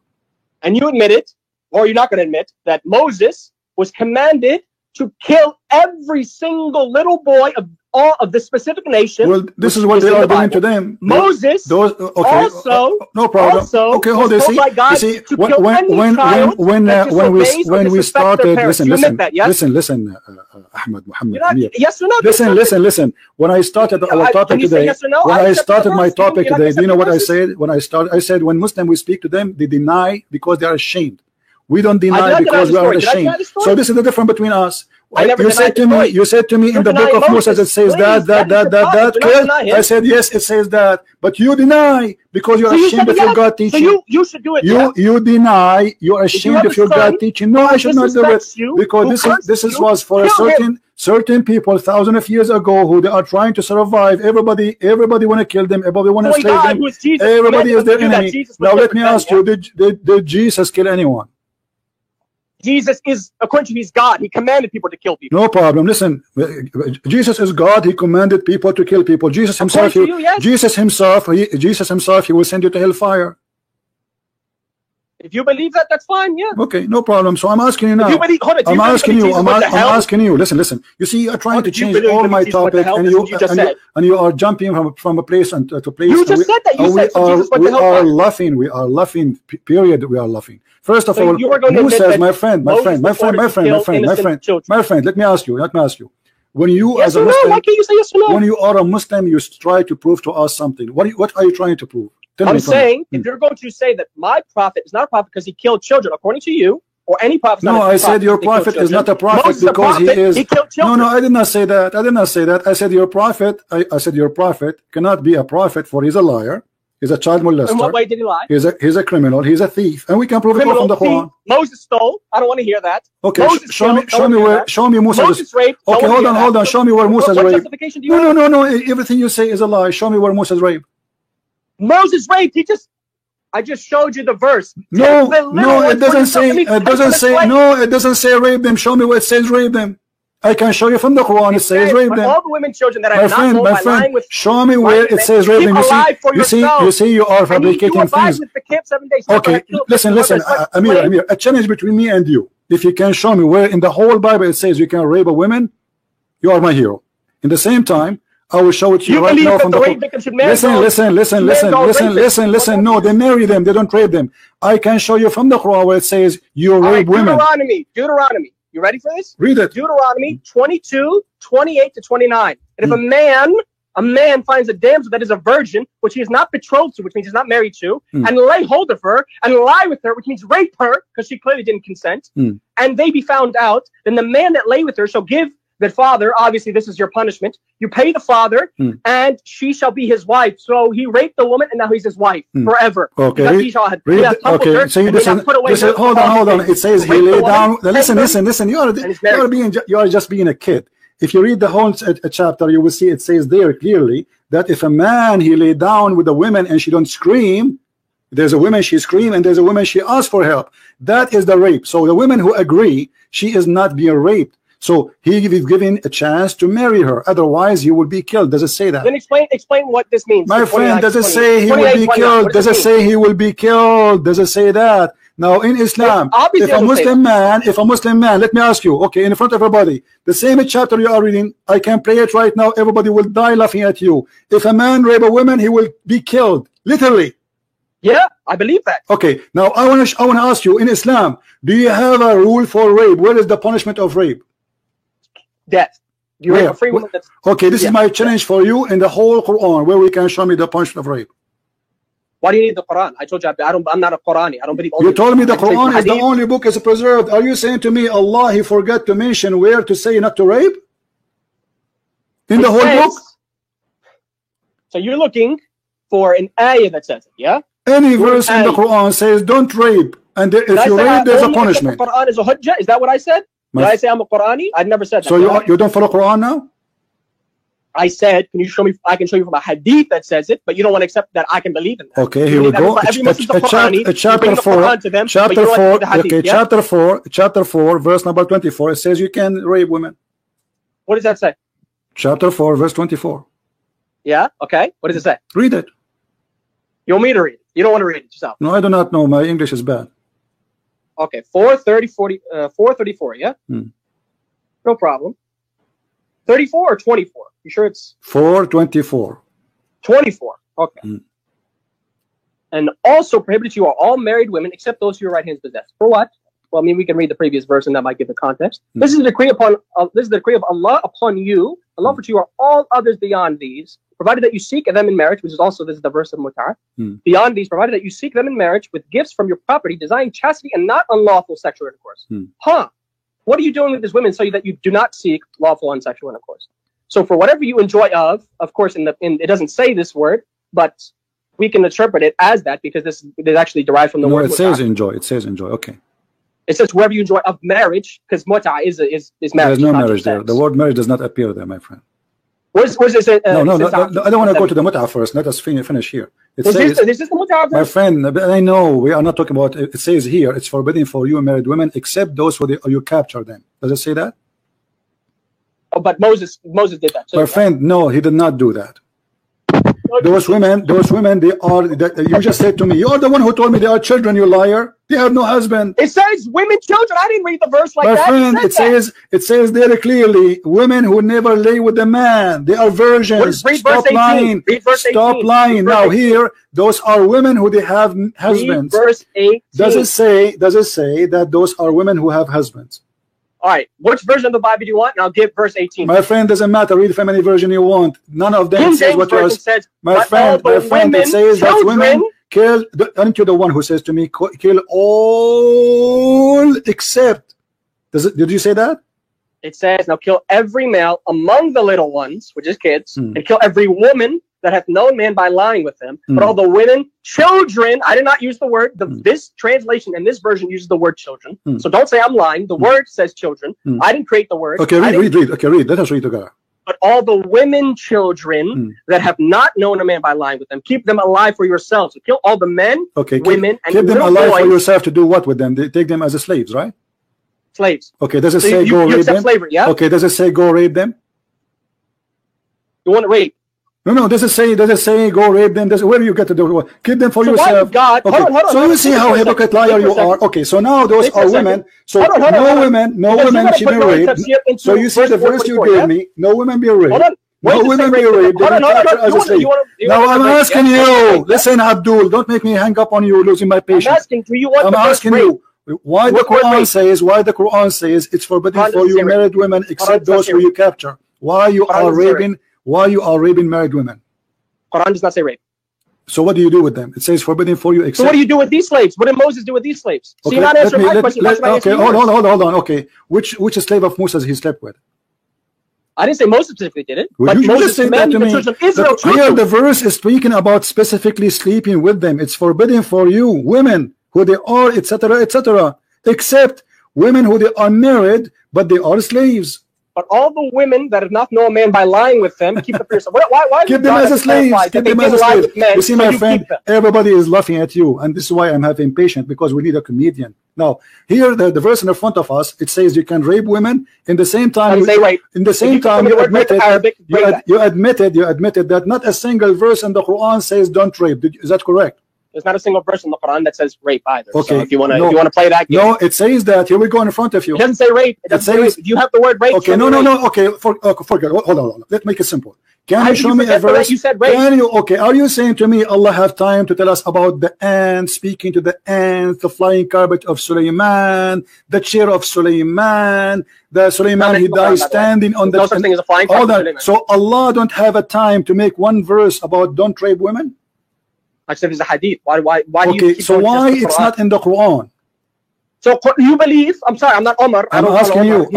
And you admit it, or you're not going to admit that Moses was commanded to kill every single little boy of all of this specific nation. Well, this is what they are doing to them. Moses also no problem. Okay, hold on. See, when we started, listen, Ahmed, Muhammad, yes or no? Listen. When I started our topic today, when I started my topic today, do you know what I said? When I said when Muslims we speak to them, they deny because they are ashamed. We don't deny because we are ashamed. So this is the difference between us. You said to me in the book of Moses it says that. I said yes, it says that, but you deny because you're ashamed of your God teaching. So you should do it. You deny. You're ashamed of your God teaching. No, I should not do it because this was for a certain people thousands of years ago who they are trying to survive. Everybody want to kill them. Everybody want to slay them. Everybody is their enemy. Now let me ask you: Did Jesus kill anyone? Jesus is, according to he's God, he commanded people to kill people. No problem. Listen, Jesus is God. He commanded people to kill people. Jesus himself, he will send you to hellfire. If you believe that, that's fine. Yeah. Okay, no problem. So I'm asking you now. I'm asking you. Listen. You see, you're trying to change all my topic, and you are jumping from a place to place. You just said that. We are laughing. We are laughing. Period. We are laughing. First of all, who says, my friend, let me ask you, when you as a Muslim, why can't you say yes or no? When you are a Muslim, you try to prove to us something. What are you trying to prove? I'm saying, if you're going to say that my prophet is not a prophet because he killed children, according to you, or any prophet. No, I said your prophet is not a prophet because he is. He killed children. No, I did not say that. I did not say that. I said your prophet. I said your prophet cannot be a prophet, for he's a liar. He's a child molester. In what way did he lie? He's a criminal. He's a thief, and we can prove it from the Quran. Moses stole. I don't want to hear that. Okay, show me Musa. Moses raped. Okay, hold on. Show me where Musa's what raped. Justification do you have? No. Everything you say is a lie. Show me where Musa's raped. Moses raped. I just showed you the verse. No, it doesn't say. No, it doesn't say rape them. Show me where it says rape them. I can show you from the Quran. It says rape them. All the women children that I not my friend, show me where it says rape them. You see, you are fabricating things. Okay, listen. Amir, a challenge between me and you. If you can show me where in the whole Bible it says you can rape a woman, you are my hero. In the same time, I will show it to you right now from the Listen. No, they marry them. They don't rape them. I can show you from the Quran where it says you rape women. Deuteronomy. You ready for this? Read it. Deuteronomy 22:28-29. And if a man finds a damsel that is a virgin, which he is not betrothed to, which means he's not married to, and lay hold of her and lie with her, which means rape her, because she clearly didn't consent, and they be found out, then the man that lay with her shall give the father, obviously this is your punishment, you pay the father, and she shall be his wife. So he raped the woman, and now he's his wife forever. Okay. Okay. So hold on. It says he lay down. Listen. You are just being a kid. If you read the whole chapter, you will see it says there clearly that if a man he lay down with a woman and she don't scream, there's a woman she scream and there's a woman she asks for help. That is the rape. So the women who agree, she is not being raped. So he is given a chance to marry her. Otherwise, he will be killed. Does it say that? Then explain what this means. My friend, does it say he will be killed? Does it say he will be killed? Does it say that? Now, in Islam, if a Muslim man, let me ask you, okay, in front of everybody, the same chapter you are reading, I can play it right now. Everybody will die laughing at you. If a man rape a woman, he will be killed, literally. Yeah, I believe that. Okay, now I want to ask you, in Islam, do you have a rule for rape? Where is the punishment of rape? Death. You rape a free woman. Okay, this is my challenge for you in the whole Quran, where we can show me the punishment of rape. Why do you need the Quran? I told you I'm not a Qurani. I don't believe. You told me the Quran is the only book is preserved. Are you saying to me Allah he forgot to mention where to say not to rape? In the whole book? So you're looking for an ayah that says it, yeah? Any verse in the Quran says don't rape, and if you rape, there's a punishment. The Quran is a hujjah. Is that what I said? Did I say I'm a Qurani? I've never said that. So you don't follow Quran now? I said, can you show me? I can show you from a hadith that says it, but you don't want to accept that I can believe in that. Okay, here we go. Chapter 4, verse number 24. It says you can rape women. What does that say? Chapter 4, verse 24. Yeah. Okay. What does it say? Read it. You want me to read it? You don't want to read it yourself? No, I do not know. My English is bad. Okay, 434, yeah? No problem. 34 or 24? You sure it's 424? 24. Okay. And also prohibited to you are all married women except those who your right hands possess. For what? Well, I mean, we can read the previous verse and that might give the context. This is the decree of Allah upon you. Allah for you are all others beyond these, provided that you seek them in marriage, which is also, this is the verse of Mut'ah. Beyond these, provided that you seek them in marriage with gifts from your property, desiring chastity and not unlawful sexual intercourse. What are you doing with these women so that you do not seek lawful unsexual intercourse? So for whatever you enjoy of course, it doesn't say this word, but we can interpret it as that because this is actually derived from the word. It says enjoy. It says enjoy. Okay. It says whoever you enjoy of marriage, because mut'ah is marriage. There's no marriage there. The word marriage does not appear there, my friend. Where's it? No, I don't want to go to the mut'ah first. Let us finish here. It says, this is the mut'ah verse? My friend, I know we are not talking about it. It says here it's forbidden for you married women except those who you capture them. Does it say that? Oh, but Moses did that too. My friend, no, he did not do that. Those women, they are. You just said to me, you are the one who told me they are children. You liar! They have no husband. It says women, children. I didn't read the verse like that. My friend, it says there clearly, women who never lay with a man, they are virgins. Stop lying. Stop lying. Now here, those are women who they have husbands. Verse 18. Does it say that those are women who have husbands? All right, which version of the Bible do you want? And I'll give verse 18. My friend, doesn't matter. Read from any version you want. None of them says what you are. My friend, it says that women kill. Aren't you the one who says to me, kill all except? Did you say that? It says, now kill every male among the little ones, which is kids, and kill every woman that hath known man by lying with him. But all the women, children, I did not use the word. This translation and this version uses the word children. So don't say I'm lying. The word says children. I didn't create the word. Okay, read. Okay, read. Let us read together. But all the women children that have not known a man by lying with them, keep them alive for yourselves. So kill all the men, women, and keep them alive boys. for yourself to do what with them? They take them as slaves, right? Slaves. Okay, does it say go rape them? Slavery, yeah? Okay, does it say go rape them? You want to rape? No, does it say go rape them? Where do you get to do it? Keep them for yourself. God, okay. hold on, so you see how hypocrite liar you are. Okay, so now those are women. So no women should be raped. So you see the verse you gave me, no women be raped. No women be raped. Now I'm asking you, listen, Abdul, don't make me hang up on you, losing my patience. I'm asking, do you want I'm asking you. Why the Quran says it's forbidden for you married women except those who you capture? Why you are raping married women? Quran does not say rape. So what do you do with them? It says forbidden for you except. So what do you do with these slaves? What did Moses do with these slaves? So okay, you're not answering my question. Okay, hold on. Okay, which slave of Moses he slept with? I didn't say Moses specifically did it. Well, but you Moses just said that to me. Here the verse is speaking about specifically sleeping with them. It's forbidden for you, women, who they are, etc., except women who they are married, but they are slaves. But all the women that have not known a man by lying with them, keep them for yourself. Why keep them as a slave. Keep them as a slave. You see, my friend, everybody is laughing at you, and this is why I'm having impatient, because we need a comedian. Now, here the verse in the front of us, it says you can rape women. In the same time, you admitted that not a single verse in the Quran says don't rape. Is that correct? There's not a single verse in the Quran that says rape either. Okay. So if you want to play that game. No, it says that. Here we go in front of you. It doesn't say rape. It doesn't say rape. Do you have the word rape? Okay, no. Okay, forget. Hold on. Let's make it simple. Can you show me a verse? You said rape. Okay, are you saying to me Allah have time to tell us about the ant, speaking to the ant, the flying carpet of Sulaiman, the chair of Sulaiman, the Sulaiman he died standing on the... No such thing as a flying carpet of Sulaiman. So Allah don't have a time to make one verse about don't rape women? I said it's a hadith. Why okay, do you keep so why it's not in the Quran? So you believe? I'm sorry, I'm not Omar. I'm asking you.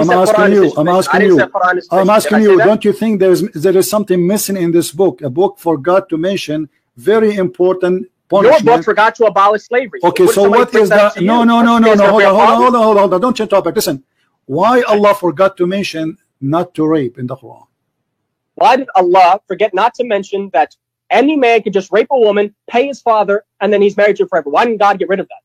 Don't you think there is something missing in this book? A book forgot to mention very important punishment. Your book forgot to abolish slavery. Okay, so what is that? No. Hold on. Don't change topic. Listen, why Allah forgot to mention not to rape in the Quran? Why did Allah forget not to mention that any man could just rape a woman, pay his father, and then he's married to her forever? Why didn't God get rid of that?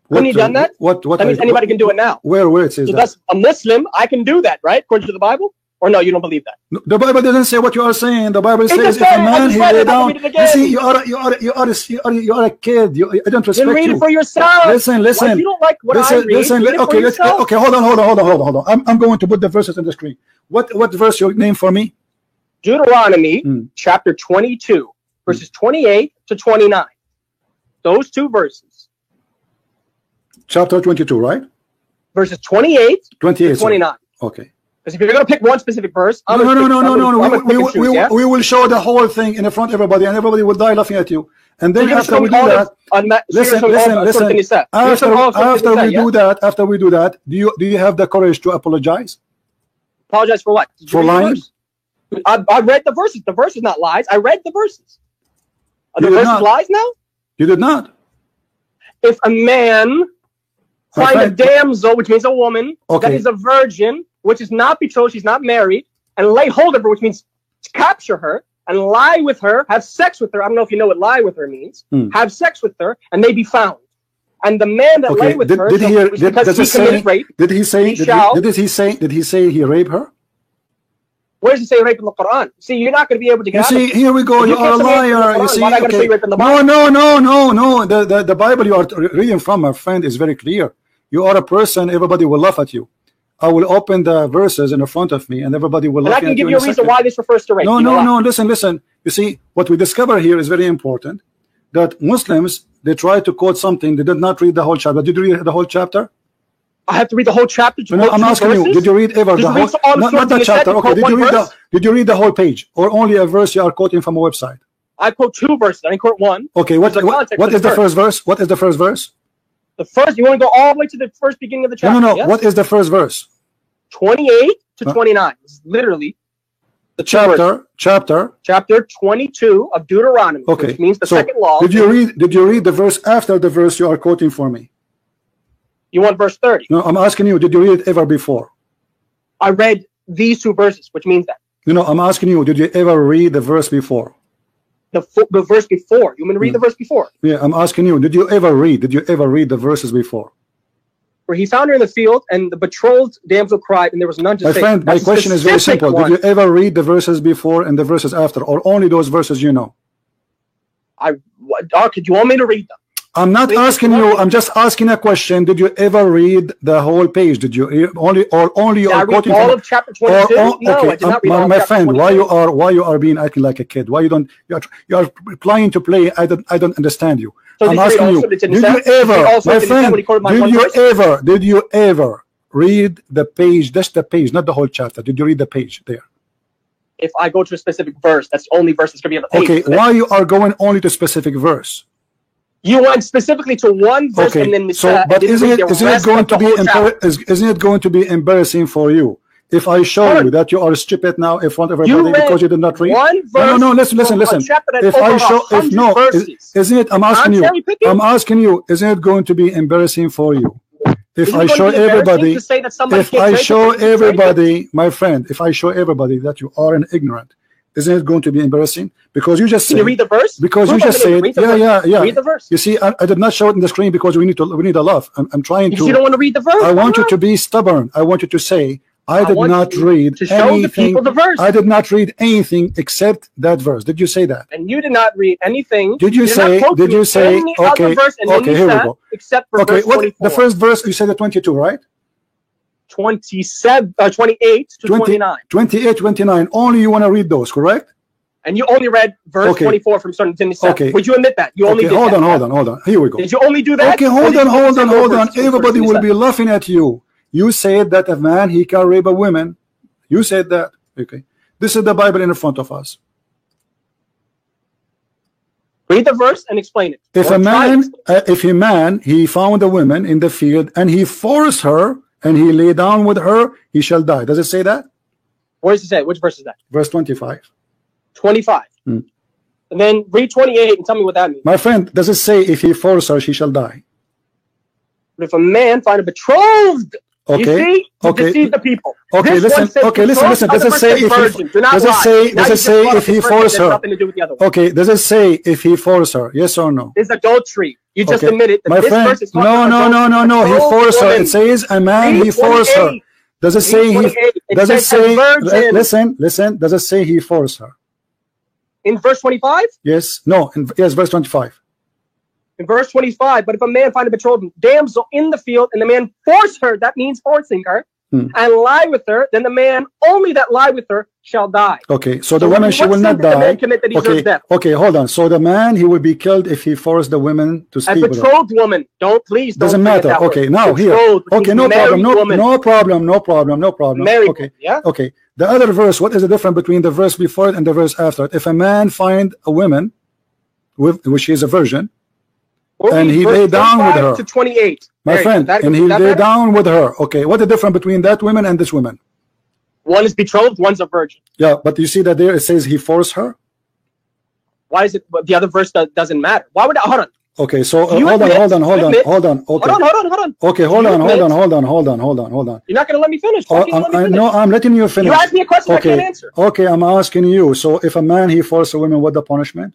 Couldn't he done that? That means anybody can do it now. Where it says that? That's a Muslim, I can do that, right? According to the Bible? Or no, you don't believe that? No, the Bible doesn't say what you are saying. The Bible says if a man he lay down. You see, you are a kid. I don't respect you. Then read it for yourself. Listen. Why you don't like what I read? Okay, hold on. I'm going to put the verses on the screen. What verse you name for me? Deuteronomy chapter 22, verses 28 to 29. Those two verses. Chapter 22, right? Verses 28 to 29. Sorry. Okay. Because if you're going to pick one specific verse, no. We will show the whole thing in front of everybody, and everybody will die laughing at you. And then after we do that, listen. After we do that, do you have the courage to apologize? Apologize for what? For lying? I read the verses. The verse is not lies. I read the verses. Are the verses lies now? You did not. If a man find a damsel, which means a woman, that is a virgin, which is not betrothed, she's not married, and lay hold of her, which means capture her, and lie with her, have sex with her. I don't know if you know what lie with her means. Have sex with her, and they be found. And the man that lay with her, did he say he raped her? Where does it say rape in the Quran? See, you're not going to be able to get out of it. Here we go. You are a liar. You see, no. The Bible you are reading from, my friend, is very clear. You are a person. Everybody will laugh at you. I will open the verses in front of me, and everybody will laugh at you. I can give you a reason why this refers to rape. No. Listen. You see, what we discover here is very important. That Muslims, they try to quote something. They did not read the whole chapter. Did you read the whole chapter? I have to read the whole chapter. No, I'm asking you. Did you read ever the whole? Not the chapter. Okay. Did you read the whole page, or only a verse you are quoting from a website? I quote 2 verses. I didn't quote 1. Okay, what is the first verse? What is the first verse? The first, you want to go all the way to the first beginning of the chapter? No. Yes? What is the first verse? 28 to 29. It's literally the chapter 22 of Deuteronomy, okay. which means the second law. Did you read the verse after the verse you are quoting for me? You want verse 30? No, I'm asking you, did you read it ever before? I read these 2 verses, which means that. I'm asking you, did you ever read the verse before? The verse before. You want me to read the verse before? Yeah, I'm asking you, did you ever read the verses before? Where he found her in the field, and the betrothed damsel cried, and there was none to say. My friend, my question is very simple. Did you ever read the verses before and the verses after, or only those verses you know? Could you want me to read them? I'm not asking you. I'm just asking a question. Did you ever read the whole page? Did you only you are quoting all of chapter 22? No, I did not read all my of friend, 22. why you are being acting like a kid? Why you are applying to play? I don't understand you. So I'm asking you. Did you ever, my friend? Did you ever read the page? Just the page, not the whole chapter. Did you read the page there? If I go to a specific verse, that's the only verse that's going to be on the page. Okay, why you are going only to specific verse? You went specifically to one verse, and then but isn't it going to be embarrassing for you if I show you that you are stupid now in front of everybody because you did not read? No, listen. If I show, isn't it? I'm asking you, isn't it going to be embarrassing for you if I show everybody? If I show everybody, my friend, if I show everybody that you are an ignorant, isn't it going to be embarrassing? Because you just said. Can you read the verse? Because you just said, yeah. Read the verse. You see, I did not show it in the screen because we need a love. I'm trying to. You don't want to read the verse. I want you to be stubborn. I want you to say, I did not read to show the people the verse. I did not read anything except that verse. Did you say that? And you did not read anything. Did you say? Okay, verse, okay, here we go. Except for okay, verse 24. The first verse you said the 22, right? 28 to 29. 28, 29. Only you want to read those, correct? And you only read verse 24 from starting to 27. Okay. Would you admit that? You only did hold on. Here we go. Did you only do that? Okay, hold on. Everybody will be laughing at you. You said that a man, he can rape a woman. You said that. Okay. This is the Bible in front of us. Read the verse and explain it. If a man, he found a woman in the field and he forced her and he lay down with her, he shall die. Does it say that? Where does it say? Which verse is that? Verse 25. 25. And then read 28 and tell me what that means. My friend, does it say if he force her, she shall die? But if a man find a betrothed, you see, to deceive the people. Okay, listen. Does it say if he force her? Okay, does it say if he force her? Yes or no? It's adultery. You just admitted that my this friend, verse is no. He forced her. It says a man, he forced her. Does it say he? Does it say? Listen. Does it say he forced her? In verse 25? Yes. No. Yes, verse 25. In verse 25, but if a man find a betrothed damsel in the field, and the man force her, that means forcing her, and lie with her, then the man only that lie with her shall die. Okay, so the woman, she will not die. Okay, hold on. So the man, he will be killed if he forced the woman to sleep with her. A betrothed woman. Doesn't matter. Okay, now here. Okay, no problem. Married, okay. Yeah. Okay. The other verse, what is the difference between the verse before it and the verse after it? If a man find a woman, which is a virgin, and he lay down with her. To 28. My friend, and he lay down with her. Okay, what the difference between that woman and this woman? One is betrothed, one's a virgin. Yeah, but you see that there it says he forced her. Why is it? The other verse doesn't matter. Why would I? Hold on. Okay, so hold on. Okay. Hold on. Okay, hold on. You're not going to let me finish. No, I'm letting you finish. You asked me a question I can't answer. Okay, I'm asking you. So if a man, he forced a woman, what the punishment?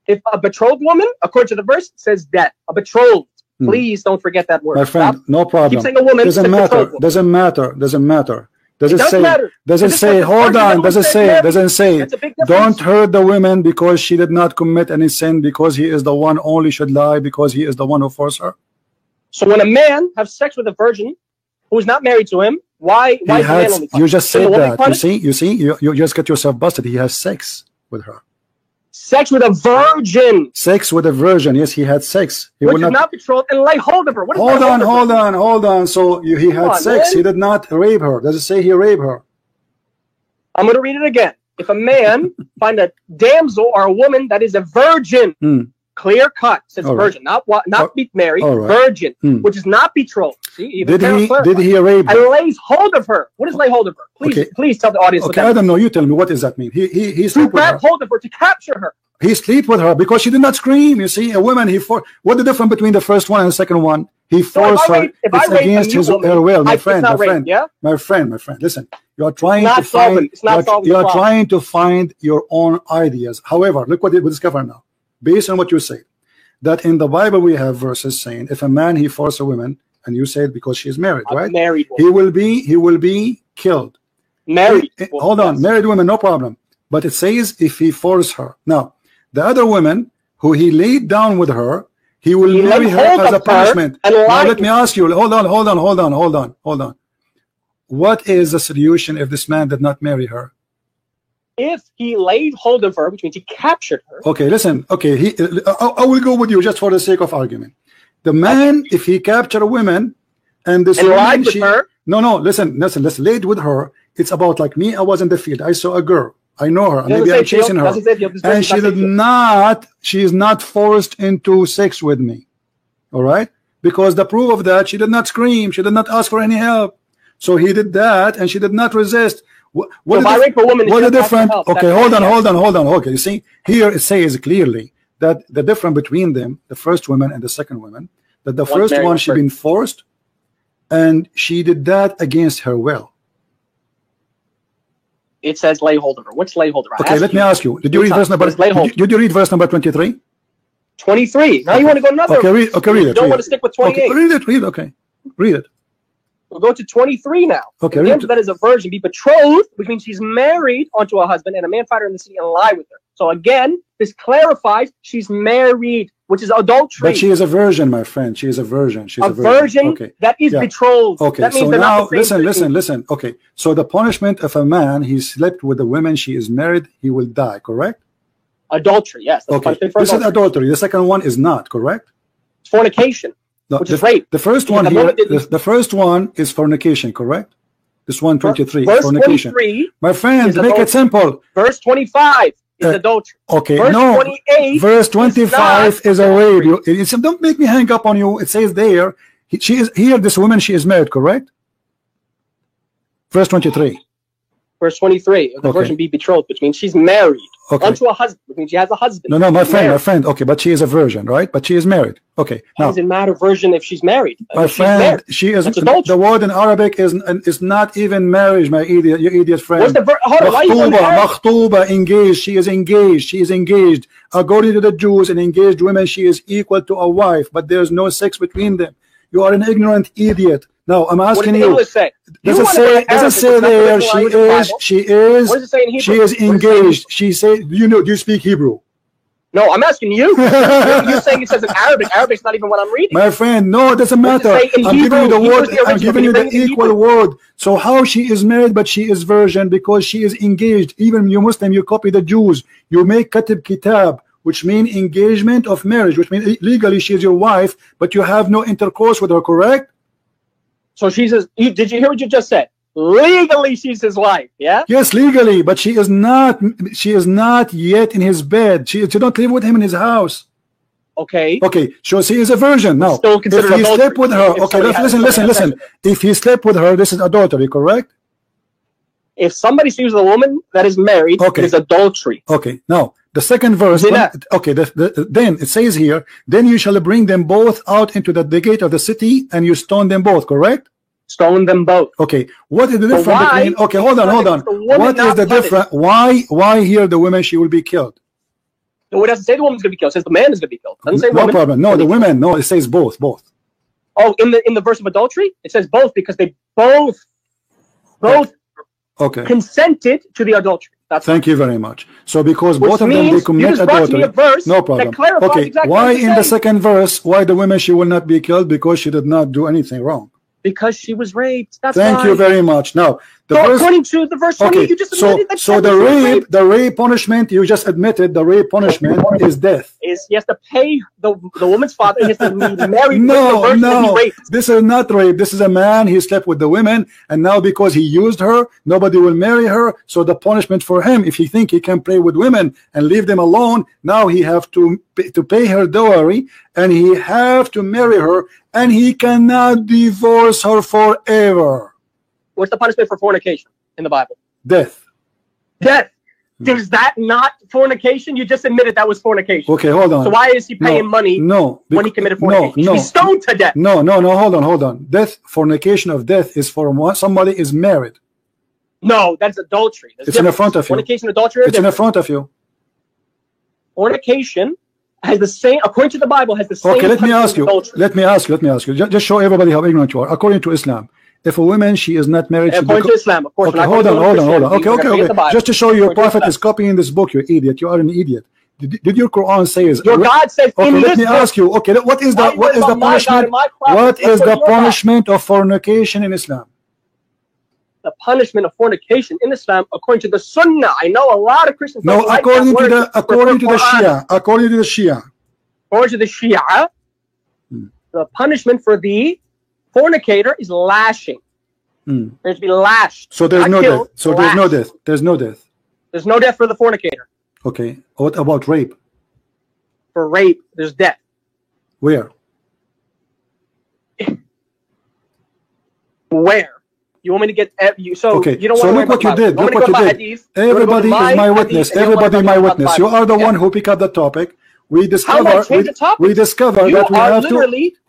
If a betrothed woman, according to the verse, it says death. A betrothed. Please don't forget that word. My friend, no problem. Keep saying a woman. Doesn't matter. Does it say? Hold on. Does it say? Don't hurt the women because she did not commit any sin, because he is the one only should lie because he is the one who forced her. So when a man has sex with a virgin who is not married to him, why is the man only punished? You just said that. You see, you just get yourself busted. He has sex with her. Sex with a virgin. Sex with a virgin. Yes, he had sex. He which is not betrothed and lay hold of her. What is hold on. So he had sex. Man. He did not rape her. Does it say he raped her? I'm going to read it again. if a man find a damsel or a woman that is a virgin, clear cut, says virgin, not be married, virgin, which is not betrothed. See, did he rape her? And lays hold of her. What does lay hold of her? Please tell the audience. Okay, I don't know. You tell me, what does that mean? He sleep with her. Hold of her to capture her. He sleep with her because she did not scream. You see, a woman. What the difference between the first one and the second one? He forced her. It's against her will, my friend. My friend. Listen, you are trying to find. You are trying to find your own ideas. However, look what we discover now, based on what you say, that in the Bible we have verses saying, if a man he force a woman, and you said because she is married, right? Married woman. He will be killed. Married. Hold on, married woman, no problem. But it says if he force her. Now, the other woman who he laid down with her, he will marry her as a punishment. Now let me ask you. Hold on. What is the solution if this man did not marry her? If he laid hold of her, which means he captured her. Okay, listen. Okay, I will go with you just for the sake of argument. The man, if he captured a woman, and this woman, lied with her. No, listen. Laid with her. It's about like me. I was in the field. I saw a girl. I know her. Maybe I'm chasing her. And she is not forced into sex with me. All right? Because the proof of that, she did not scream. She did not ask for any help. So he did that, and she did not resist. What the difference? Okay, hold on. Okay, you see, here it says clearly that the difference between them, the first woman and the second woman, that the first one she been forced, and she did that against her will. It says lay hold of her. What's lay hold of her? Okay, let me ask you. Did you read verse number? Did you read verse number 23? 23. Now you want to go another. Okay, read it. You don't want to stick with 28. Okay, read it. We'll go to 23 now. Okay. The that is a virgin be betrothed, which means she's married onto a husband, and a man find her in the city and lie with her. So again, this clarifies she's married, which is adultery. But she is a virgin, my friend. She is a virgin. She's a virgin. Okay. That is betrothed. Okay. That means so now listen. Okay. So the punishment of a man, he slept with a woman, she is married, he will die, correct? Adultery, yes. Okay. This is adultery. The second one is not, correct? It's fornication. No, which is rape. The first one here, the first one is fornication, correct? This one, 23, verse fornication. 23, my friend, make it simple. Verse 25 is adultery. Okay, verse 28 verse 25 is a rape. Don't make me hang up on you. It says there, she is here. This woman, she is married, correct? Verse 23. Verse 23, the virgin be betrothed, which means she's married unto a husband, which means she has a husband. No, my friend. Okay, but she is a virgin, right? But she is married. Okay. How does it matter virgin if she's married? My friend, she is. The word in Arabic is not even marriage, my idiot, you idiot friend. What's the makhtuba, engaged. She is engaged. She is engaged. According to the Jews, an engaged woman, she is equal to a wife, but there is no sex between them. You are an ignorant idiot. Now I'm asking you. Does it say there she is engaged? She said, do you speak Hebrew? No, I'm asking you. You're saying it says in Arabic. Arabic's not even what I'm reading. My friend, no, it doesn't matter. I'm giving you the word. I'm giving you the equal word. So how she is married, but she is virgin because she is engaged. Even you Muslim, you copy the Jews. You make katib kitab, which means engagement of marriage, which means legally she is your wife, but you have no intercourse with her, correct? So she says, did you hear what you just said? Legally, she's his wife, yeah? Yes, legally, but she is not yet in his bed. She don't live with him in his house. Okay. Okay, so she is a virgin. Now, if he slept with her, okay, listen. If he slept with her, this is adultery, correct? If somebody sleeps with a woman that is married, it is adultery. Okay, now, the second verse, then it says here, then you shall bring them both out into the gate of the city, and you stone them both, correct? Stone them both. Okay, what is the difference between? Okay, hold on. What is the difference? Why here the women she will be killed? No, it doesn't say the woman's going to be killed. It says the man is going to be killed. It doesn't say woman. No problem. No, the women. No, it says both. Oh, in the verse of adultery, it says both because they both consented to the adultery. Thank you very much. So because both of them they commit adultery, no problem. Okay, exactly why in the second verse, why the women she will not be killed? Because she did not do anything wrong. Because she was raped. That's Thank you very much. Now, according to the verse 20, okay, you just admitted that. So the rape punishment, you just admitted the rape punishment is death. He has to pay the woman's father. He has to be married with the virgin that he raped. This is not rape. This is a man. He slept with the women, and now because he used her, nobody will marry her. So the punishment for him, if he think he can play with women and leave them alone, now he have to pay her dowry, and he have to marry her, and he cannot divorce her forever. What's the punishment for fornication in the Bible? Death. Death. Is that not fornication? You just admitted that was fornication. Okay, hold on. So why is he paying money when he committed fornication? He's stoned to death. No, hold on. Death, fornication of death is for somebody is married. No, that's adultery. It's in the front of you. Fornication, adultery. It's in the front of you. Fornication has the same, according to the Bible, has the same. Okay, let me ask you. Just show everybody how ignorant you are. According to Islam, if a woman she is not married, according to Islam, of course. Okay, hold on. Okay. Just to show you, your prophet is copying this book. You idiot. You are an idiot. Did your Quran say is your God says? Okay, let me ask you. Okay, what is the punishment? What is the punishment of fornication in Islam? The punishment of fornication in Islam, according to the Sunnah. I know a lot of Christians. No, according to the Shia. According to the Shia. According to the Shia, the punishment for the fornicator is lashing. There's to be lashed. So there's no death. So there's no death. There's no death. There's no death for the fornicator. Okay. What about rape? For rape, there's death. Where? Where? You want me to get you? So okay. You don't so want look what you did. Look what you did. Everybody is my witness. Everybody my witness. You are the one who picked up the topic. We discover that we have to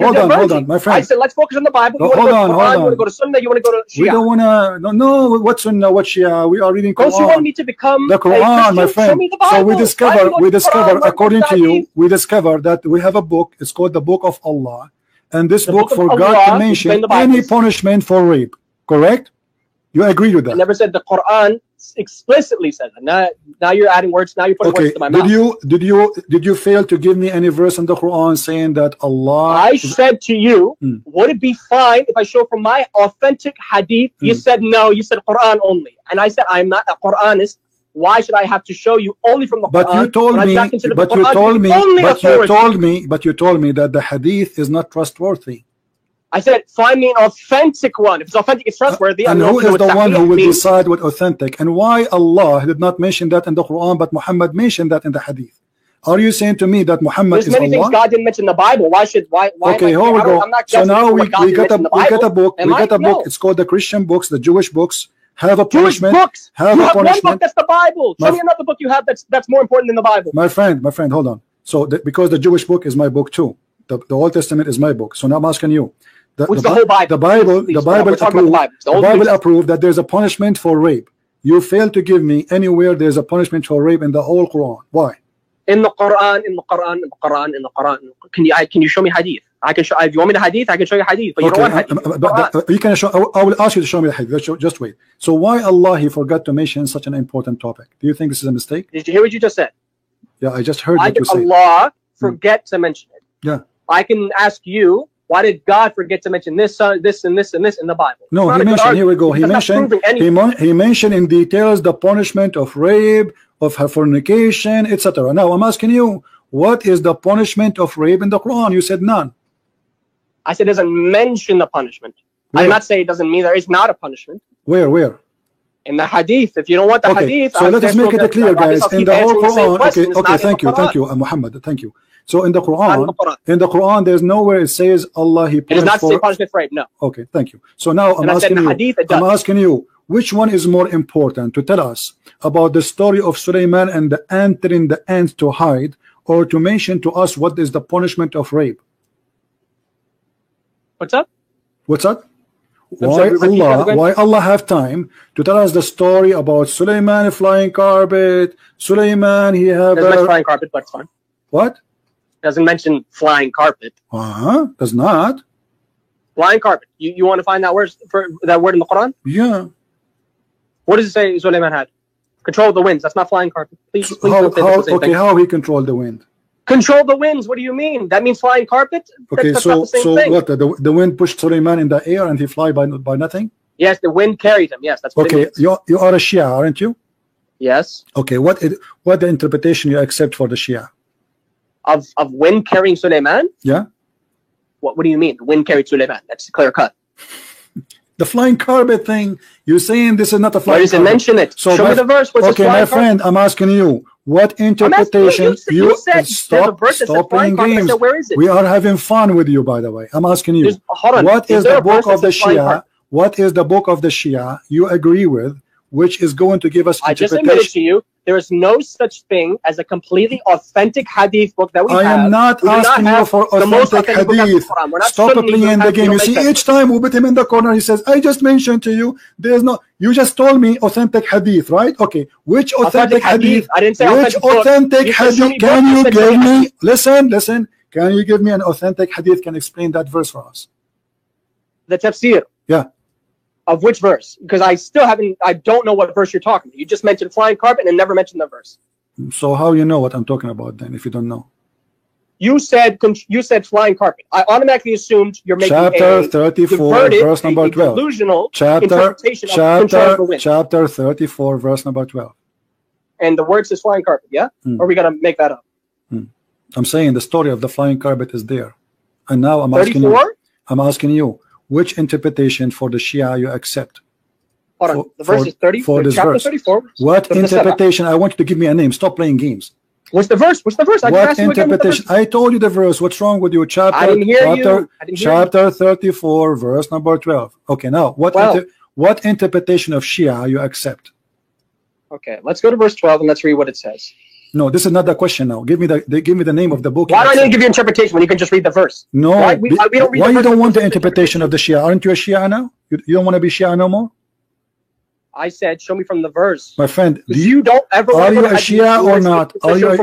hold on, my friend. I said let's focus on the Bible. Hold on. You want to go to Sunnah? You want to go to Shia? We don't want to. No, what Sunnah? What Shia? We are reading Quran. Don't you want me to become the Quran, my friend? So we discover, according to you, we discover that we have a book. It's called the Book of Allah, and this book forgot to mention any punishment for rape. Correct? You agree with that? I never said the Quran explicitly says it. Now you're adding words. Now you're putting words to my mouth. Did you fail to give me any verse in the Quran saying that Allah? I said to you, would it be fine if I show from my authentic hadith? You said no. You said Quran only, and I said I'm not a Quranist. Why should I have to show you only from the Quran? But you told me that the hadith is not trustworthy. I said, find me an authentic one. If it's authentic, it's trustworthy. And who is the one who will decide what authentic? And why Allah did not mention that in the Quran, but Muhammad mentioned that in the Hadith? Are you saying to me that Muhammad is Allah? There's many things God didn't mention in the Bible. Why? Okay, here we go. So now we got a book. We got a book. It's called the Christian books, the Jewish books. Have a punishment. Books. Have a punishment. One book that's the Bible. Show me another book you have that's more important than the Bible. My friend, hold on. So because the Jewish book is my book too. The Old Testament is my book. So now I'm asking you. The whole Bible. The Bible approved that there's a punishment for rape. You fail to give me anywhere there's a punishment for rape in the whole Quran. Why? In the Quran. Can you show me hadith? I can show. If you want me the hadith, I can show you hadith. But you don't want hadith. You can show. I will ask you to show me the hadith. Just wait. So why Allah he forgot to mention such an important topic? Do you think this is a mistake? Did you hear what you just said? Yeah, I just heard what you said. Allah forget to mention it. Yeah. I can ask you. Why did God forget to mention this, this, and this, and this in the Bible? No, he mentioned. Here we go. He mentioned in details the punishment of rape, of fornication, etc. Now I'm asking you, what is the punishment of rape in the Quran? You said none. I said it doesn't mention the punishment. I'm not saying it doesn't mean there is not a punishment. Where? In the hadith. If you don't want the hadith, so let us make it clear, guys. In the whole Quran. Okay. Thank you, Muhammad. Thank you. So in the Quran, there's nowhere it says Allah he punished. It does not say punishment for rape. No. Okay, thank you. So now I'm asking you, which one is more important to tell us about the story of Sulaiman and the ant telling the ant to hide, or to mention to us what is the punishment of rape? What's up? Why Allah have time to tell us the story about Sulaiman flying carpet? Sulaiman he have flying carpet, but it's fine. What? Doesn't mention flying carpet. Does not. Flying carpet. You want to find that word in the Quran? Yeah. What does it say Sulaiman had? Control the winds. That's not flying carpet. Please how he controlled the wind? Control the winds. What do you mean? That means flying carpet? Okay, so what? The wind pushed Sulaiman in the air and he fly by nothing? Yes, the wind carried him. Yes, that's what it Okay, means. you are a Shia, aren't you? Yes. Okay, what the interpretation you accept for the Shia? Of wind carrying Suleiman? Yeah? What do you mean? The wind carried Suleiman. That's clear cut. The flying carpet thing, you're saying this is not a Where flying does it carpet. mention it? So Show me the verse. Where's okay, my friend, I'm asking you, what interpretation you said stop playing games. Said, where is it? We are having fun with you, by the way. I'm asking you, hold on. what is the book of the Shia? What is the book of the Shia you agree with, which is going to give us I just admitted to you, there is no such thing as a completely authentic hadith book that we have. I am not asking you for authentic hadith. Stop playing the game. You see, each time we put him in the corner, he says, I just mentioned to you, there's no, you just told me authentic hadith, right? Okay, which authentic hadith? I didn't say which authentic hadith can you give me? Listen, can you give me an authentic hadith can explain that verse for us? The tafsir. Yeah. Of which verse? Because I don't know what verse you're talking about. You just mentioned flying carpet and never mentioned the verse. So how you know what I'm talking about then, if you don't know? You said flying carpet. I automatically assumed you're making chapter 34, verse number 12. Delusional interpretation of control of the wind. Chapter 34, verse number 12. And the word says flying carpet, yeah? Or are we gonna make that up? I'm saying the story of the flying carpet is there. And now I'm 34? asking you, which interpretation for the Shia you accept? Hold on. The verse is 34. Chapter verse. 34. What interpretation? I want you to give me a name. Stop playing games. What's the verse? What interpretation? I told you the verse. What's wrong with you? Chapter. I didn't hear you. Chapter 34, verse number 12. Okay, now what interpretation of Shia you accept? Okay, let's go to verse 12 and let's read what it says. No, this is not the question now. Give me the name of the book. Why do I need to give you interpretation when you can just read the verse? No, why you don't want the interpretation of the Shia? Aren't you a Shia now? You don't want to be Shia no more? I said, show me from the verse. My friend, you don't ever are you a Shia or not? Are you a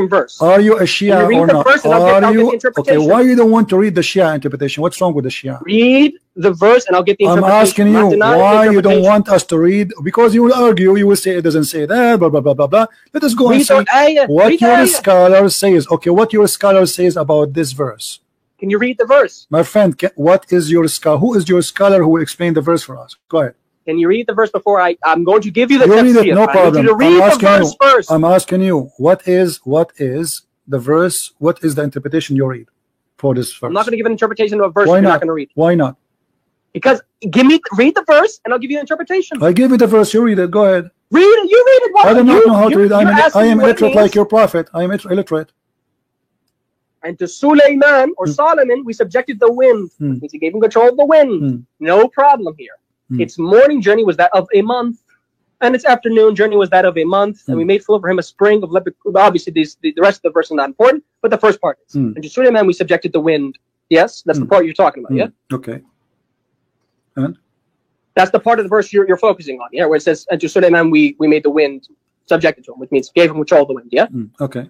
Shia or not? Are you okay? Why you don't want to read the Shia interpretation? What's wrong with the Shia? Read the verse and I'll get the interpretation. I'm asking you why you don't want us to read, because you will argue, you will say it doesn't say that, blah blah blah blah blah. Let us go and see what your scholar says. Okay, what your scholar says about this verse. Can you read the verse? My friend, what is your scholar? Who is your scholar who will explain the verse for us? Go ahead. Can you read the verse before I'm going to give you the tafsir? No problem. I need you to read the verse first. I'm asking you, what is the verse? What is the interpretation you read for this verse? I'm not going to give an interpretation of a verse you're not going to read. Why not? Because read the verse and I'll give you an interpretation. I give you the verse, you read it. Go ahead. Read it. You read it. I do not know how to read. I am illiterate like your prophet. I am illiterate. And to Suleiman or Solomon, we subjected the wind. Which means he gave him control of the wind. No problem here. Its morning journey was that of a month, and its afternoon journey was that of a month. And we made full for him a spring of leopard. Obviously, the rest of the verse is not important, but the first part is. And to Suleiman, we subjected the wind. Yes, that's the part you're talking about. Yeah. Okay. And that's the part of the verse you're focusing on. Yeah, where it says, "And to Suleiman, we made the wind subjected to him," which means gave him control of the wind. Yeah. Okay.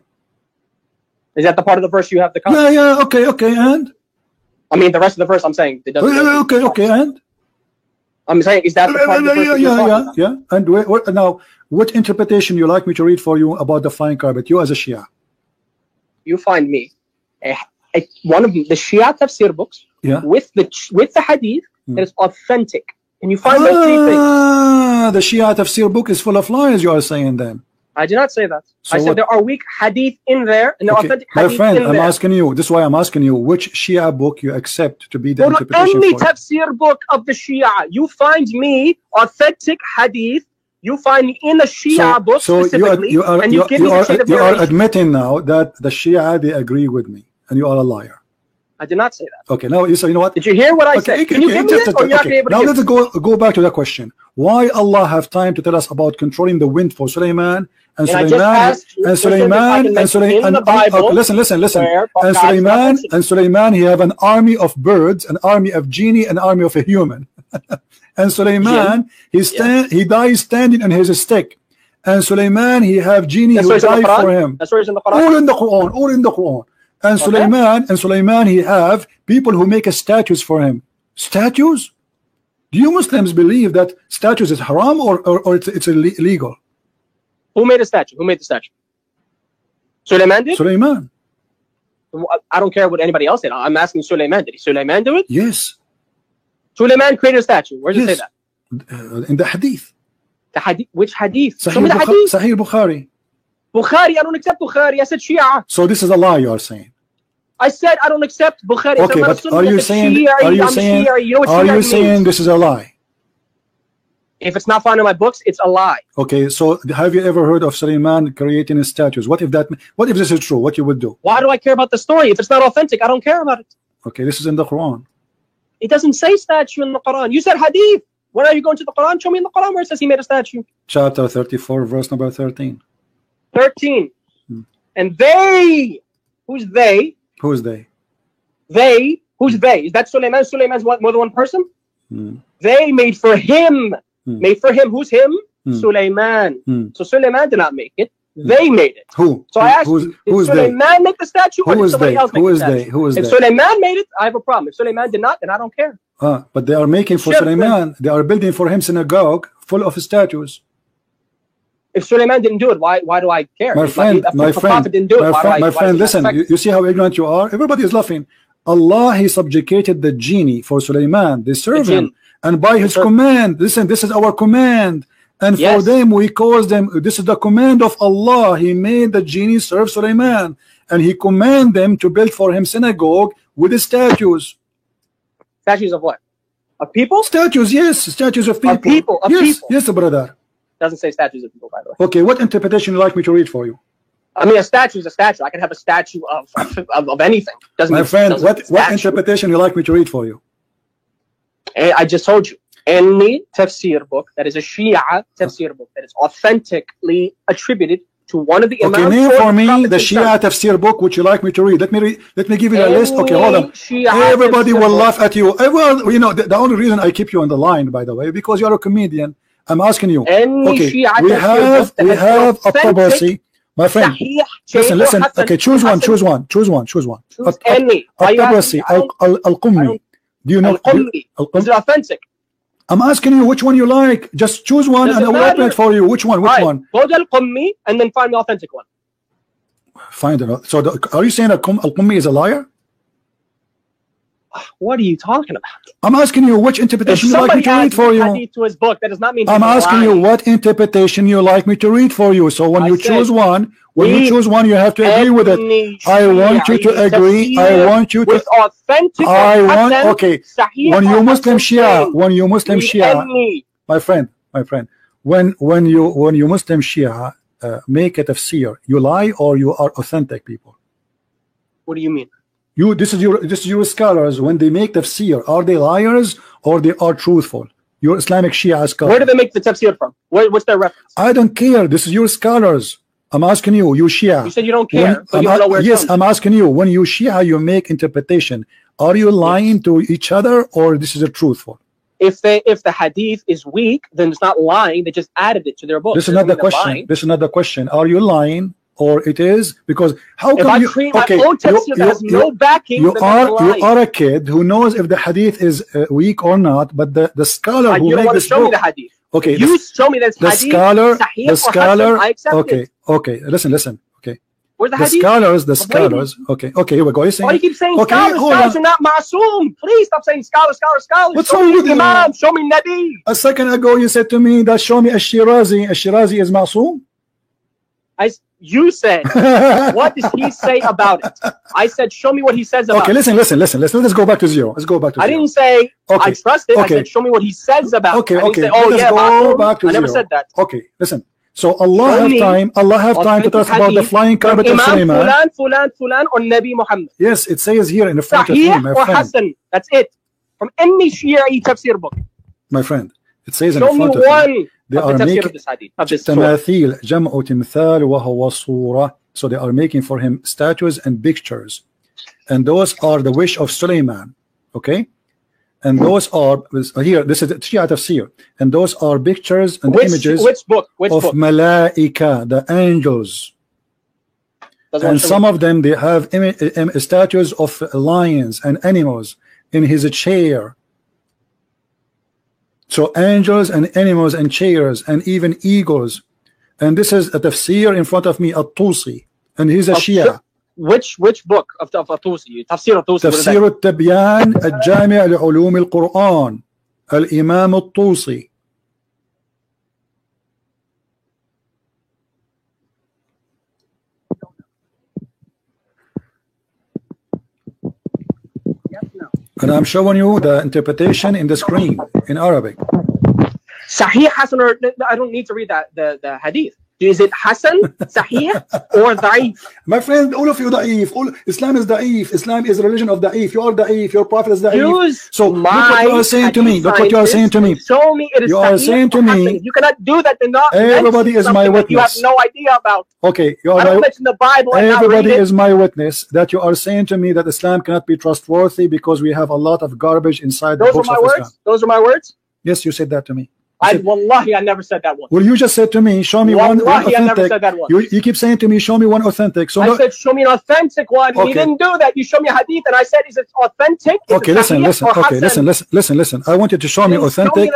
Is that the part of the verse you have the concept? Yeah. Okay. And I mean, the rest of the verse, I'm saying it doesn't. Okay. And I'm saying, is that the part of the verse yeah. And now, what interpretation you like me to read for you about the flying carpet? You as a Shia. You find me one of the Shia tafsir books with the hadith that is authentic. And you find those three things. The Shia tafsir book is full of lies, you are saying then. I did not say that. So I said there are weak hadith in there and there are authentic hadith my friend, in there. I'm asking you, this is why I'm asking you, which Shia book you accept to be the interpretation any tafsir book of the Shia, you find me authentic hadith, you find me in a Shia book specifically, you are admitting now that the Shia, they agree with me, and you are a liar. I did not say that. Okay, now you know what? Did you hear what I said? Can you give me it, or you're not able to now let's go back to the question. Why Allah have time to tell us about controlling the wind for Suleiman and Suleiman, listen. And Suleiman, he have an army of birds, an army of genie, an army of a human. And Suleiman, he dies standing on his stick. And Suleiman, he have genie who die for him. That's where it's in the Quran. All in the Quran. And Suleiman, he have people who make statues for him. Statues? Do you Muslims believe that statues is haram or it's illegal? Who made a statue? Who made the statue? Suleiman did? Suleiman. I don't care what anybody else did. I'm asking Suleiman. Did Suleiman do it? Yes. Suleiman created a statue. Where does it say that? In the hadith. The hadith? Which hadith? Sahih Show me the hadith. Sahih Bukhari. Bukhari, I don't accept Bukhari. I said Shia. So this is a lie you are saying. I said I don't accept Bukhari. Okay, but are you saying this is a lie? If it's not found in my books, it's a lie. Okay, so have you ever heard of Sulaiman creating statues? What if this is true? What you would do? Why do I care about the story? If it's not authentic, I don't care about it. Okay, this is in the Quran. It doesn't say statue in the Quran. You said hadith. When are you going to the Quran? Show me in the Quran where it says he made a statue. Chapter 34, verse number 13. 13. And they, who's they? Who's they? They, who's they? Is that Sulaiman? Sulaiman's more than one person? They made for him. Made for him. Who's him? Sulaiman. So Sulaiman did not make it. They made it. Who? So I asked you, did Sulaiman make the statue or did somebody else make the statue? Who is if they? Sulaiman made it, I have a problem. If Sulaiman did not, then I don't care. But they are making for Sulaiman. They are building for him synagogue full of statues. If Sulaiman didn't do it, why do I care? My friend, listen, you see how ignorant you are? Everybody is laughing. Allah, he subjugated the genie for Sulaiman. They serve him. And by his command, listen, this is our command. And for them, we cause them, this is the command of Allah. He made the genie serve Sulaiman. And he commanded them to build for him synagogue with the statues. Statues of what? Of people? Statues, yes. Statues of people. Of people, of people. Yes, brother. Doesn't say statues of people, by the way. Okay, what interpretation would you like me to read for you? I mean, a statue is a statue. I can have a statue of anything. My friend, what interpretation would you like me to read for you? I just told you. Any tafsir book that is a Shia tafsir book that is authentically attributed to one of the Imams. Okay, name for me the Shia tafsir book which you like me to read. Let me give you a list. Okay, hold on. Everybody will laugh at you. Well, you know, the only reason I keep you on the line, by the way, because you are a comedian. I'm asking you. Okay, we have At-Tabarsi. My friend, listen. Okay, choose one. Any. At-Tabarsi, Al-Qummi. Do you know? Is it authentic? I'm asking you which one you like. Just choose one and I will open it for you. Which one? One? Go to Al-Qummi and then find the authentic one. Find it. So are you saying Al-Qummi is a liar? What are you talking about? I'm asking you which interpretation you like me to read for you. To his book, that does not mean I'm asking you what interpretation you like me to read for you. So when you choose one, you have to agree with it. I want you to agree. I want you to. With authentic. Okay. When you Muslim Shia, my friend, when you Muslim Shia make a tafsir, you lie or you are authentic people? What do you mean? This is your scholars. When they make tafsir, are they liars or they are truthful? Your Islamic Shia scholars. Where do they make the tafsir from? What's their reference? I don't care. This is your scholars. I'm asking you, you Shia. You said you don't care, but you don't know where it's from. I'm asking you, when you Shia, you make interpretation. Are you lying to each other or this is a truthful? If the hadith is weak, then it's not lying. They just added it to their book. This is not the question. This is not the question. Are you lying? Or it is because how if come you create my own tafsir that has no backing, you are a kid who knows if the hadith is weak or not, but the scholar who makes this book, me the hadith. Okay, you show me this hadith. The scholar. Okay. Listen. Okay. Where's the hadith? The scholars. Okay. Here we go. You're saying, why do you keep saying scholars? Scholars are not ma'soom. Please stop saying scholars. What's wrong with you? Imam, show me Nabi. A second ago you said to me that show me Ash-Shirazi. Ash-Shirazi is ma'soom. You said, what does he say about it? I said, show me what he says about it. Okay, listen. Let's go back to zero. I didn't say, I trust it. I said, show me what he says about it. Okay. Say, go back to I never said that. Okay, listen. So Allah have time to talk about the flying carpet of Sulaiman. Fulan or Nabi Muhammad. Yes, it says here in the front of him, my or friend. Hassan. That's it. From any Shi'i tafsir book. My friend, it says in the show front me of one him. They are making تماثيل جمع تمثال وهو صورة. So they are making for him statues and pictures, and those are the wish of Sulaiman. Okay, and those are here. This is Shia tafsir, and those are pictures and images of malaika, the angels. And some of them they have statues of lions and animals in his chair. So angels and animals and chairs and even eagles. And this is a tafsir in front of me, At-Tusi, and he's a Shia. Which book of At-Tusi? Tafsir At-Tusi. تفسير التبيان الجامع لعلوم القرآن الإمام الطوسي. And I'm showing you the interpretation in the screen in Arabic. Sahih, Hasan, or I don't need to read that the hadith. Is it Hasan, Sahih, or Da'if? My friend, all of you da'if. Islam is da'if. Islam is a religion of da'if. You are da'if. Your prophet is da'if. So look what you are saying to me. Look what you are saying to me. Show me it is you are saying to me. You cannot do that. Everybody is my witness. You have no idea about. Okay, you are. I don't mention the Bible. Everybody is my witness that you are saying to me that Islam cannot be trustworthy because we have a lot of garbage inside the books of Islam. Those are my words. Yes, you said that to me. Wallahi, I never said that one. Well, you just said to me, show me one authentic. I never said that one. You keep saying to me, show me one authentic. So I said, show me an authentic one. Okay. You didn't do that. You show me a hadith, and I said, is it authentic? Okay, listen. Okay, listen. I want you to show me authentic.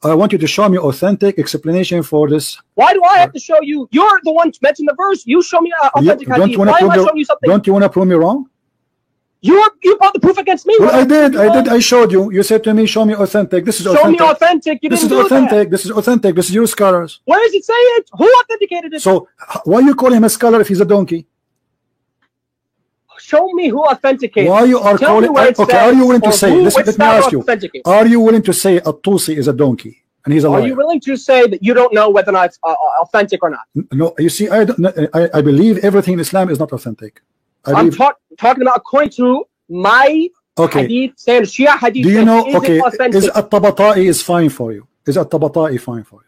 I want you to show me authentic explanation for this. Why do I have to show you? You're the one to mention the verse. You show me authentic hadith. Why am I showing you something? Don't you want to prove me wrong? You brought the proof against me. Well, I did. I showed you. You said to me, show me authentic. This is authentic. Show me authentic. You didn't do that. This is authentic. This is your scholars. Where does it say it? Who authenticated it? So why you call him a scholar if he's a donkey? Show me who authenticated. Why you are calling? Okay, are you willing to say? Listen, let me ask you. Are you willing to say At-Tusi is a donkey and he's a liar? Are you willing to say that you don't know whether or not it's authentic or not? No, you see, I believe everything in Islam is not authentic. I'm talking about according to my hadith, saying Shia hadith. Do you know? Okay, is At-Tabata'i is fine for you? Is At-Tabata'i fine for you?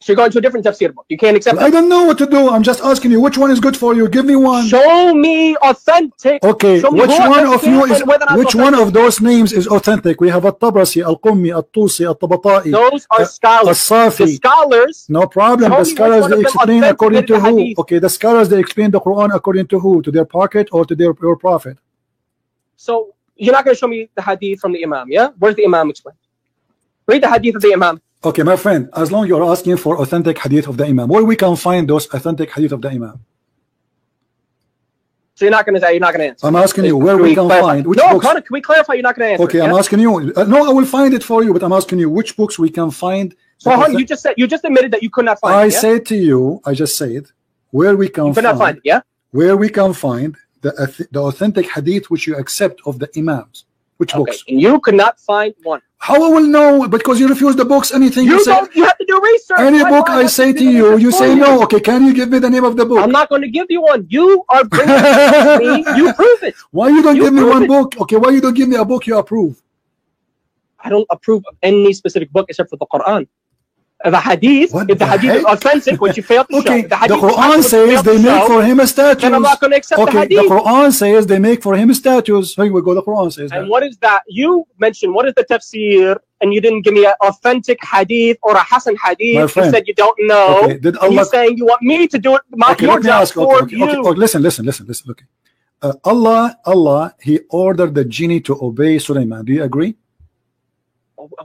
So you're going to a different tafsir book. You can't accept that. I don't know what to do. I'm just asking you which one is good for you. Give me one. Show me authentic. Okay, which one of you is? Which one of those names is authentic? We have At-Tabrasi, Al-Qummi, At-Tusi, At-Tabata'i. Those are scholars. As-Safi. The scholars. No problem. The scholars they explain according to who? Okay, the scholars they explain the Quran according to who? To their pocket or to your prophet? So you're not going to show me the hadith from the Imam, yeah? Where's the Imam explained? Read the hadith of the Imam. Okay, my friend, as long as you're asking for authentic hadith of the Imam, where we can find those authentic hadith of the Imam? So you're not going to say, you're not going to answer. I'm asking you where we can find which books. No, can we clarify? You're not going to answer. Okay, I'm asking you. No, I will find it for you, but I'm asking you which books we can find. So you just admitted that you could not find it. I said to you, I just said where we can find it, yeah? Where we can find the authentic hadith which you accept of the Imams. Which books? And you could not find one. How I will know? Because you refuse the books. Anything you say. You have to do research. Any book I say to you, you say no. Okay, can you give me the name of the book? I'm not going to give you one. You are bringing it to me. You prove it. Why you don't give me one book? Okay, why you don't give me a book you approve? I don't approve of any specific book except for the Quran. The hadith, if the hadith is authentic, which you fail to show. The Quran says they make for him a statue. Then I'm not going to accept the hadith. The Quran says they make for him statues. Here we go, the Quran says and what is that? You mentioned, what is the tafsir? And you didn't give me an authentic hadith or a Hasan hadith. You said you don't know. Okay. Did Allah... You're saying you want me to do it, your job for you. Okay. Listen. Okay. Allah, He ordered the genie to obey Sulaiman. Do you agree?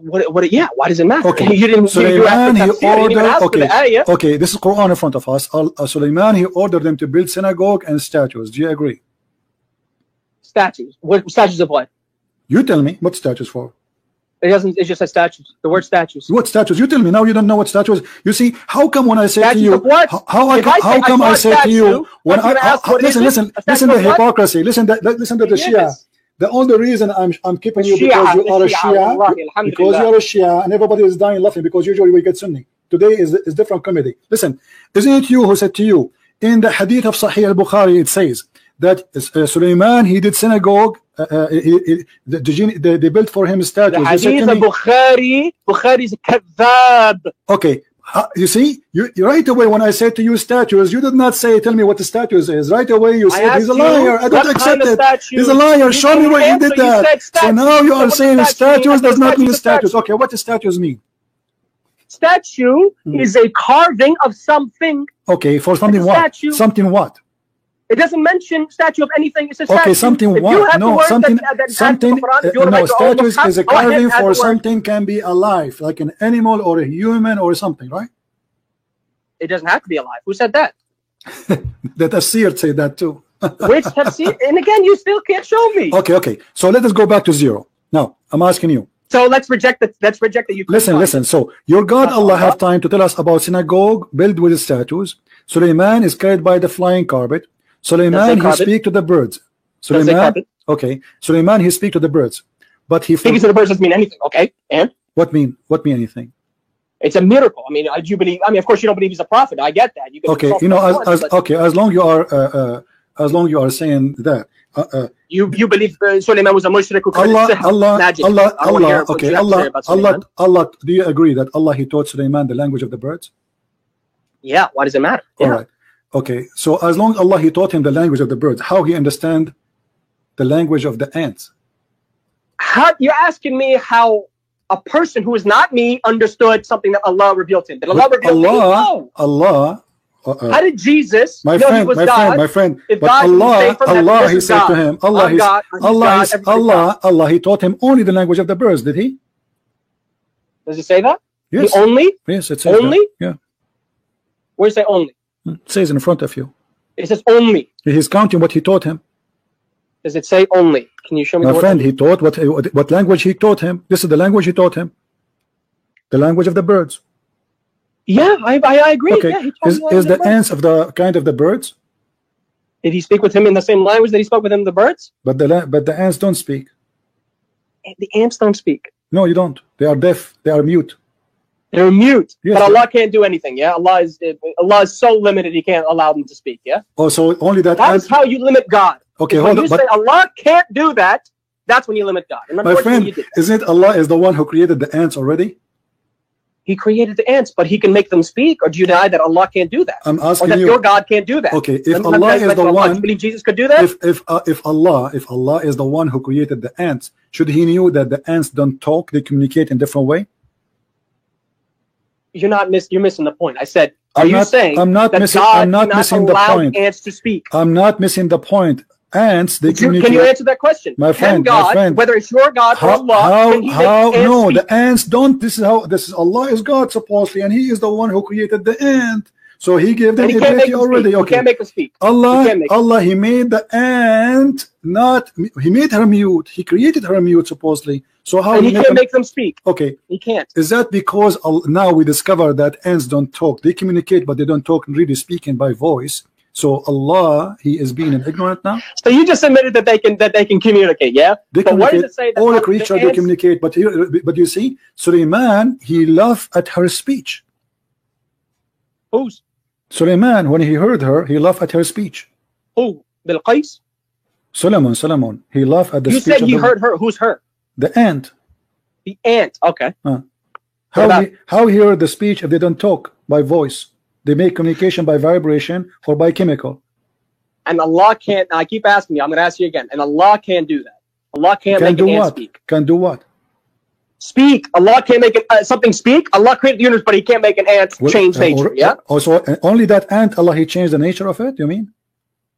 What? Yeah. Why does it matter? Okay. You didn't. Sulaiman, he ordered. Okay. This is Quran in front of us. Sulaiman, he ordered them to build synagogue and statues. Do you agree? Statues. What statues of what? You tell me what statues for. It doesn't. It just says statues. The word statues. What statues? You tell me now. You don't know what statues. You see, how come when I say statues to you, of what? How come I say to you when listen the hypocrisy. Listen to the Shia. The only reason I'm keeping you because you are a Shia, because you're a Shia, and everybody is dying laughing because usually we get Sunni. Today is different comedy. Listen, isn't it you who said to you in the hadith of Sahih al-Bukhari? It says that Sulaiman, he did synagogue. They built for him statues. The hadith of Bukhari is a kadhab. Okay. You see, you right away when I said to you statues, you did not say, tell me what the statues is. Right away you said he's a liar. I don't accept it. He's a liar. Show me where he did that. So now you are saying statues does not mean statues. Okay, what does statues mean? Statue is a carving of something. Okay, for something what? Something what? It doesn't mention statue of anything. It's a okay, statue. something what? No, something. No, statues is a carving for something can be alive, like an animal or a human or something, right? It doesn't have to be alive. Who said that? The tafsir said that too. Which tafsir? And again, you still can't show me. Okay. So let us go back to zero. Now, I'm asking you. So let's reject that. Let's reject that. You listen. So your God Allah have time to tell us about synagogue built with statues. Sulaiman is carried by the flying carpet. Sulaiman, he speak to the birds. Sulaiman, okay. Sulaiman, he speak to the birds. But he speaking to the birds doesn't mean anything. Okay, and what mean anything? It's a miracle. I mean, do you believe? I mean, of course, you don't believe he's a prophet. I get that. You can okay, you know, as long you are saying that. You believe Suleiman was a mushrik who Allah. Do you agree that Allah he taught Suleiman the language of the birds? Yeah. Why does it matter? All right. Okay. So as long as Allah he taught him the language of the birds, how he understand the language of the ants? How you're asking me how a person who is not me understood something that Allah revealed to him? Did Allah reveal to him? No. Allah. How did Jesus my know friend, he was my God? friend, my friend. If But God Allah, he said God. to him, Allah, he taught him only the language of the birds. Did he? Does it say that? Yes. He only? Yes, it says only? That. Yeah. Where does it say only? It says in front of you. It says only. He's counting what he taught him. Does it say only? Can you show me? My friend, he taught what language he taught him. This is the language he taught him. The language of the birds. Yeah, I agree. Okay. Yeah, is the ants of the kind of the birds? Did he speak with him in the same language that he spoke with him the birds? But the ants don't speak. The ants don't speak. No, you don't. They are deaf. They are mute. They're mute. Yes, but Allah can't do anything. Yeah, Allah is so limited. He can't allow them to speak. Yeah. Oh, so only that. That's how you limit God. Okay, hold on. You say Allah can't do that. That's when you limit God. And my friend, isn't it Allah is the one who created the ants already? He created the ants, but he can make them speak. Or do you deny that Allah can't do that? I'm asking or that you. your God can't do that. Okay, if Allah is the one, do you believe Jesus could do that? If Allah is the one who created the ants, should he knew that the ants don't talk, they communicate in different way? You're missing the point. I said, I'm not missing the point. Ants to speak. I'm not missing the point. Ants, they communicate. Can you answer that question? My friend, whether it's your God or Allah, the ants don't. This is Allah is God supposedly, and He is the one who created the ant. So He gave them ability already. Okay, you can't make them speak. Allah, He made the ant He made her mute. He created her mute supposedly. So how He can't make them speak? Okay, He can't. Is that because now we discover that ants don't talk? They communicate, but they don't talk really speaking by voice. So Allah, He is being ignorant now. So you just admitted that they can communicate, yeah? They communicate. What does it say? That all the creatures they communicate, but you see, Suleiman, he laughed at her speech. Who's? Suleiman, when he heard her, he laughed at her speech. Who? Bilqis? Solomon. He laughed at the speech. You said he heard her. Who's her? The ant. The ant. Okay. How he heard the speech if they don't talk by voice? They make communication by vibration or by chemical. And Allah can't. I keep asking you. I'm going to ask you again. And Allah can't do that. Allah can't make an ant speak. Can do what? Speak. Allah can't make something speak. Allah created the universe, but He can't make an ant change nature. Yeah. Also, only that ant, Allah He changed the nature of it. You mean?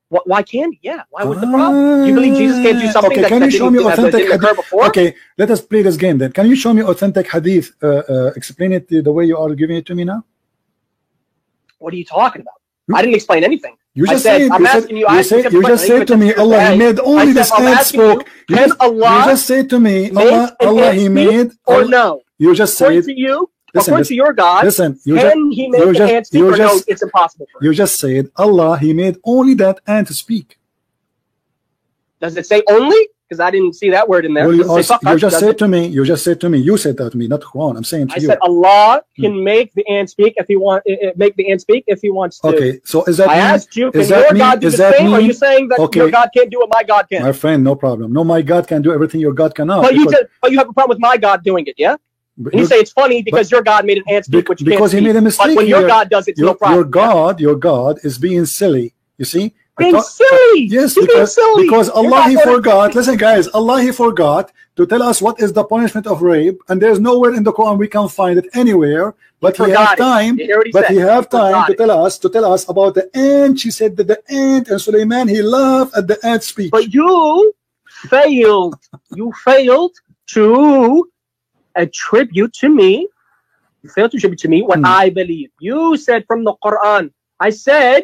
Why can't He? Yeah. Why was the problem? You believe Jesus can't do something that didn't occur before? Okay, let us play this game then. Can you show me authentic hadith? Explain it the way you are giving it to me now. What are you talking about? I didn't explain anything. You just said to me, Allah He made only this ant spoke. You just said to me, Allah He made or no? You just said according to you. According to your God, can He make the ant speak or no? It's impossible. You just said Allah He made only that ant speak. Does it say only? Because I didn't see that word in there. Well, you just said to me. You said that to me, not Quran. I'm saying to you. I said Allah can make the ant speak if He wants. Make the ant speak if He wants to. Okay, so is that? I asked you, can your God do the same? Or are you saying that your God can't do what my God can? My friend, no problem. No, my God can do everything your God cannot. But you have a problem with my God doing it, yeah? And you say it's funny because your God made an ant speak, which you can't speak. He made a mistake. But when your God does it, it's no problem. Your God is being silly. You see? Being silly. Yes, because Allah He forgot. Listen, guys, Allah He forgot to tell us what is the punishment of rape, and there's nowhere in the Quran we can find it anywhere. But He have time. He have time to tell us about the ant. She said that the ant and Suleiman He laughed at the ant speech. But you failed. You failed to attribute to me. You failed to attribute to me what I believe. You said from the Quran. I said,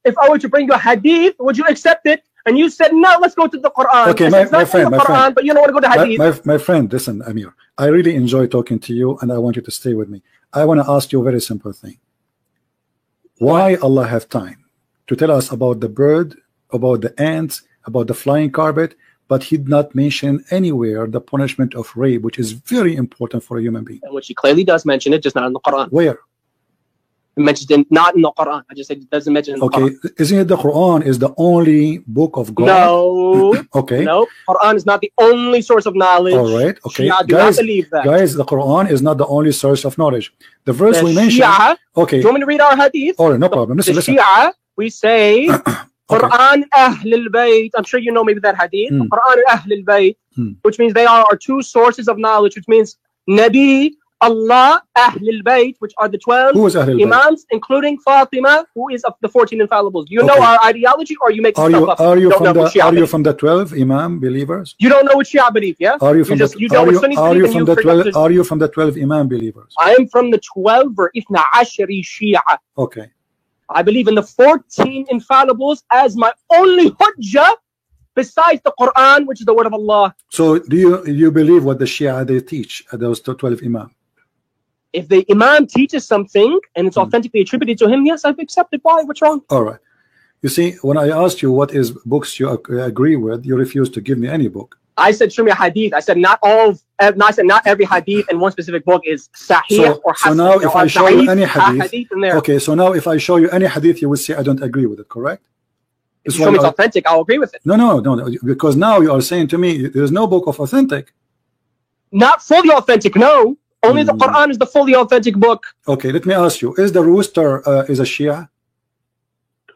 if I were to bring you a hadith, would you accept it? And you said, no, let's go to the Quran. Okay, my friend, but you don't want to go to hadith. My friend, listen, Amir, I really enjoy talking to you, and I want you to stay with me. I want to ask you a very simple thing. Why Allah have time to tell us about the bird, about the ants, about the flying carpet, but he did not mention anywhere the punishment of rape, which is very important for a human being. And which he clearly does mention it, just not in the Quran. Where? It mentions it not in the Quran. I just said it doesn't mention it in the Quran. Okay, isn't it the Quran is the only book of God? No. Okay. No, Quran is not the only source of knowledge. All right. Okay. Shia do not believe that. Guys, the Quran is not the only source of knowledge. The verse we mentioned. Shia, okay. do you want me to read our hadith? All right, no problem. Listen, the listen. Shia, we say Quran Ahl al-Bayt. I'm sure you know maybe that hadith. Quran Ahl al-Bayt, which means they are our two sources of knowledge, which means Nabi, Allah, Ahl al-Bayt, which are the 12 Imams, including Fatima, who is of the 14 infallibles. Do you know our ideology, or you make stuff up? Are you from the 12 Imam believers? You don't know what Shia believe, yeah? Are you from the 12 Imam believers? I am from the 12 or Ithna Ashari Shia. Okay. I believe in the 14 infallibles as my only hujjah besides the Quran, which is the word of Allah. So do you believe what the Shia they teach, those 12 Imam? If the Imam teaches something and it's authentically attributed to him, yes, I've accepted. Why? What's wrong? All right. You see, when I asked you what is books you agree with, you refused to give me any book. I said, show me a hadith. I said, not every hadith in one specific book is sahih or hasan. So now if I show you any hadith in there. Okay, so now if I show you any hadith, you will say I don't agree with it, correct? If you show me it's authentic, I'll agree with it. No, because now you are saying to me, there's no book of authentic. Not fully authentic, no. Only the Quran is the fully authentic book. Okay, let me ask you, is the rooster is a Shia?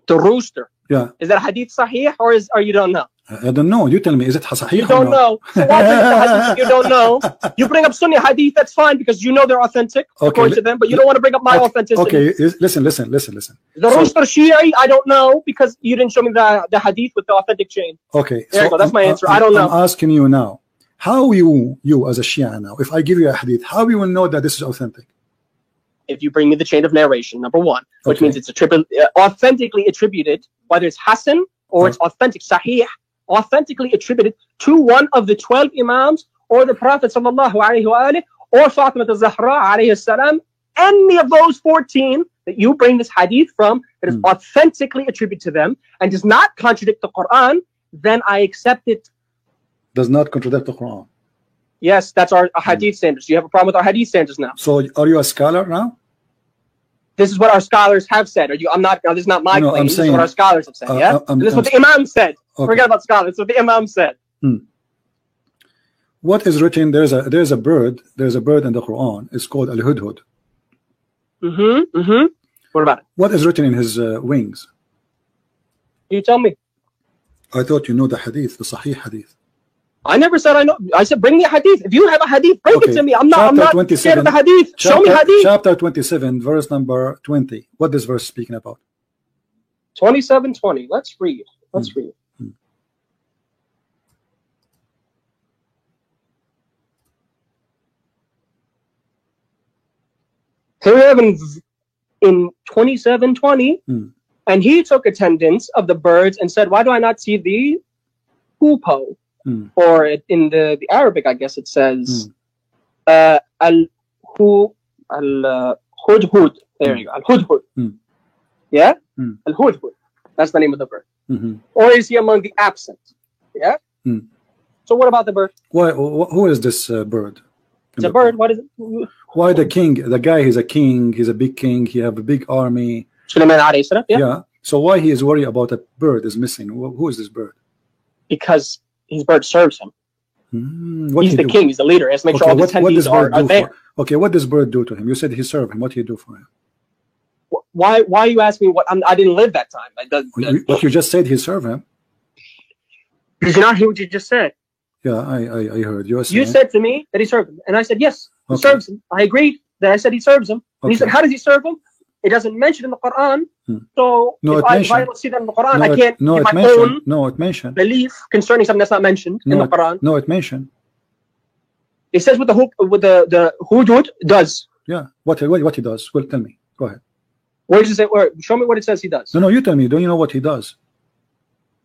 The rooster? Yeah. Is that hadith sahih or you don't know? I don't know. You tell me, is it sahih? You don't know. So why bring up the hadith you don't know? You bring up Sunni hadith, that's fine, because you know they're authentic according to them, but you don't want to bring up my authenticity. Okay, listen. The rooster Shia, I don't know, because you didn't show me the hadith with the authentic chain. Okay. There you go. That's my answer. I don't know. I'm asking you now. How you as a Shia now, if I give you a hadith, how you will know that this is authentic? If you bring me the chain of narration, number one, which means it's authentically attributed, whether it's Hasan or it's authentic, Sahih, authentically attributed to one of the 12 Imams or the Prophet sallallahu alaihi wasallam or Fatima al-Zahra alayhi salam, any of those 14 that you bring this hadith from that is authentically attributed to them and does not contradict the Quran, then I accept it. Does not contradict the Quran. Yes, that's our hadith standards. You have a problem with our hadith standards now. So are you a scholar now? This is what our scholars have said. I'm not. Now, this is not my claim. This is what our scholars have said. Yeah, this is what the Imam said. Okay. Forget about scholars. This is what the Imam said. What is written? There's a bird. There's a bird in the Quran. It's called al-hudhud. What about it? What is written in his wings? You tell me. I thought you know the hadith, the Sahih hadith. I never said I know. I said bring me a hadith. If you have a hadith, bring it to me. I'm not scared of the hadith. Show me hadith. Chapter 27, verse number 20. What is verse speaking about? 27:20. Let's read. Let's read. Here we have in 27:20, and he took attendance of the birds and said, "Why do I not see the hoopoe?" Or in the Arabic, I guess it says al-hudhud. There you go, al-hudhud. Yeah, al-hudhud. That's the name of the bird. Or is he among the absent? Yeah. So what about the bird? Who is this bird? It's a bird. What is it? Why the king? The guy, he's a king. He's a big king. He have a big army. Sulaiman alayhi salam. Yeah. So why he is worried about a bird is missing? Who is this bird? Because his bird serves him. He's the king. He's the leader. He has to make sure all the attendees are there. Okay, what does bird do to him? You said he served him. What do you do for him? Why are you asking me what? I didn't live that time. What you just said, he served him. Did you not hear what you just said? Yeah, I heard you. You said to me that he served him, and I said yes, he serves him. I agreed that I said he serves him, and he said, how does he serve him? It doesn't mention in the Quran. So if I don't see that in the Quran, I can't give my own belief concerning something that's not mentioned in the Quran. No, it mentioned. It says what the hudhud does. Yeah, what he does? Well, tell me. Go ahead. Where does it say? Show me what it says he does. No, you tell me. Don't you know what he does?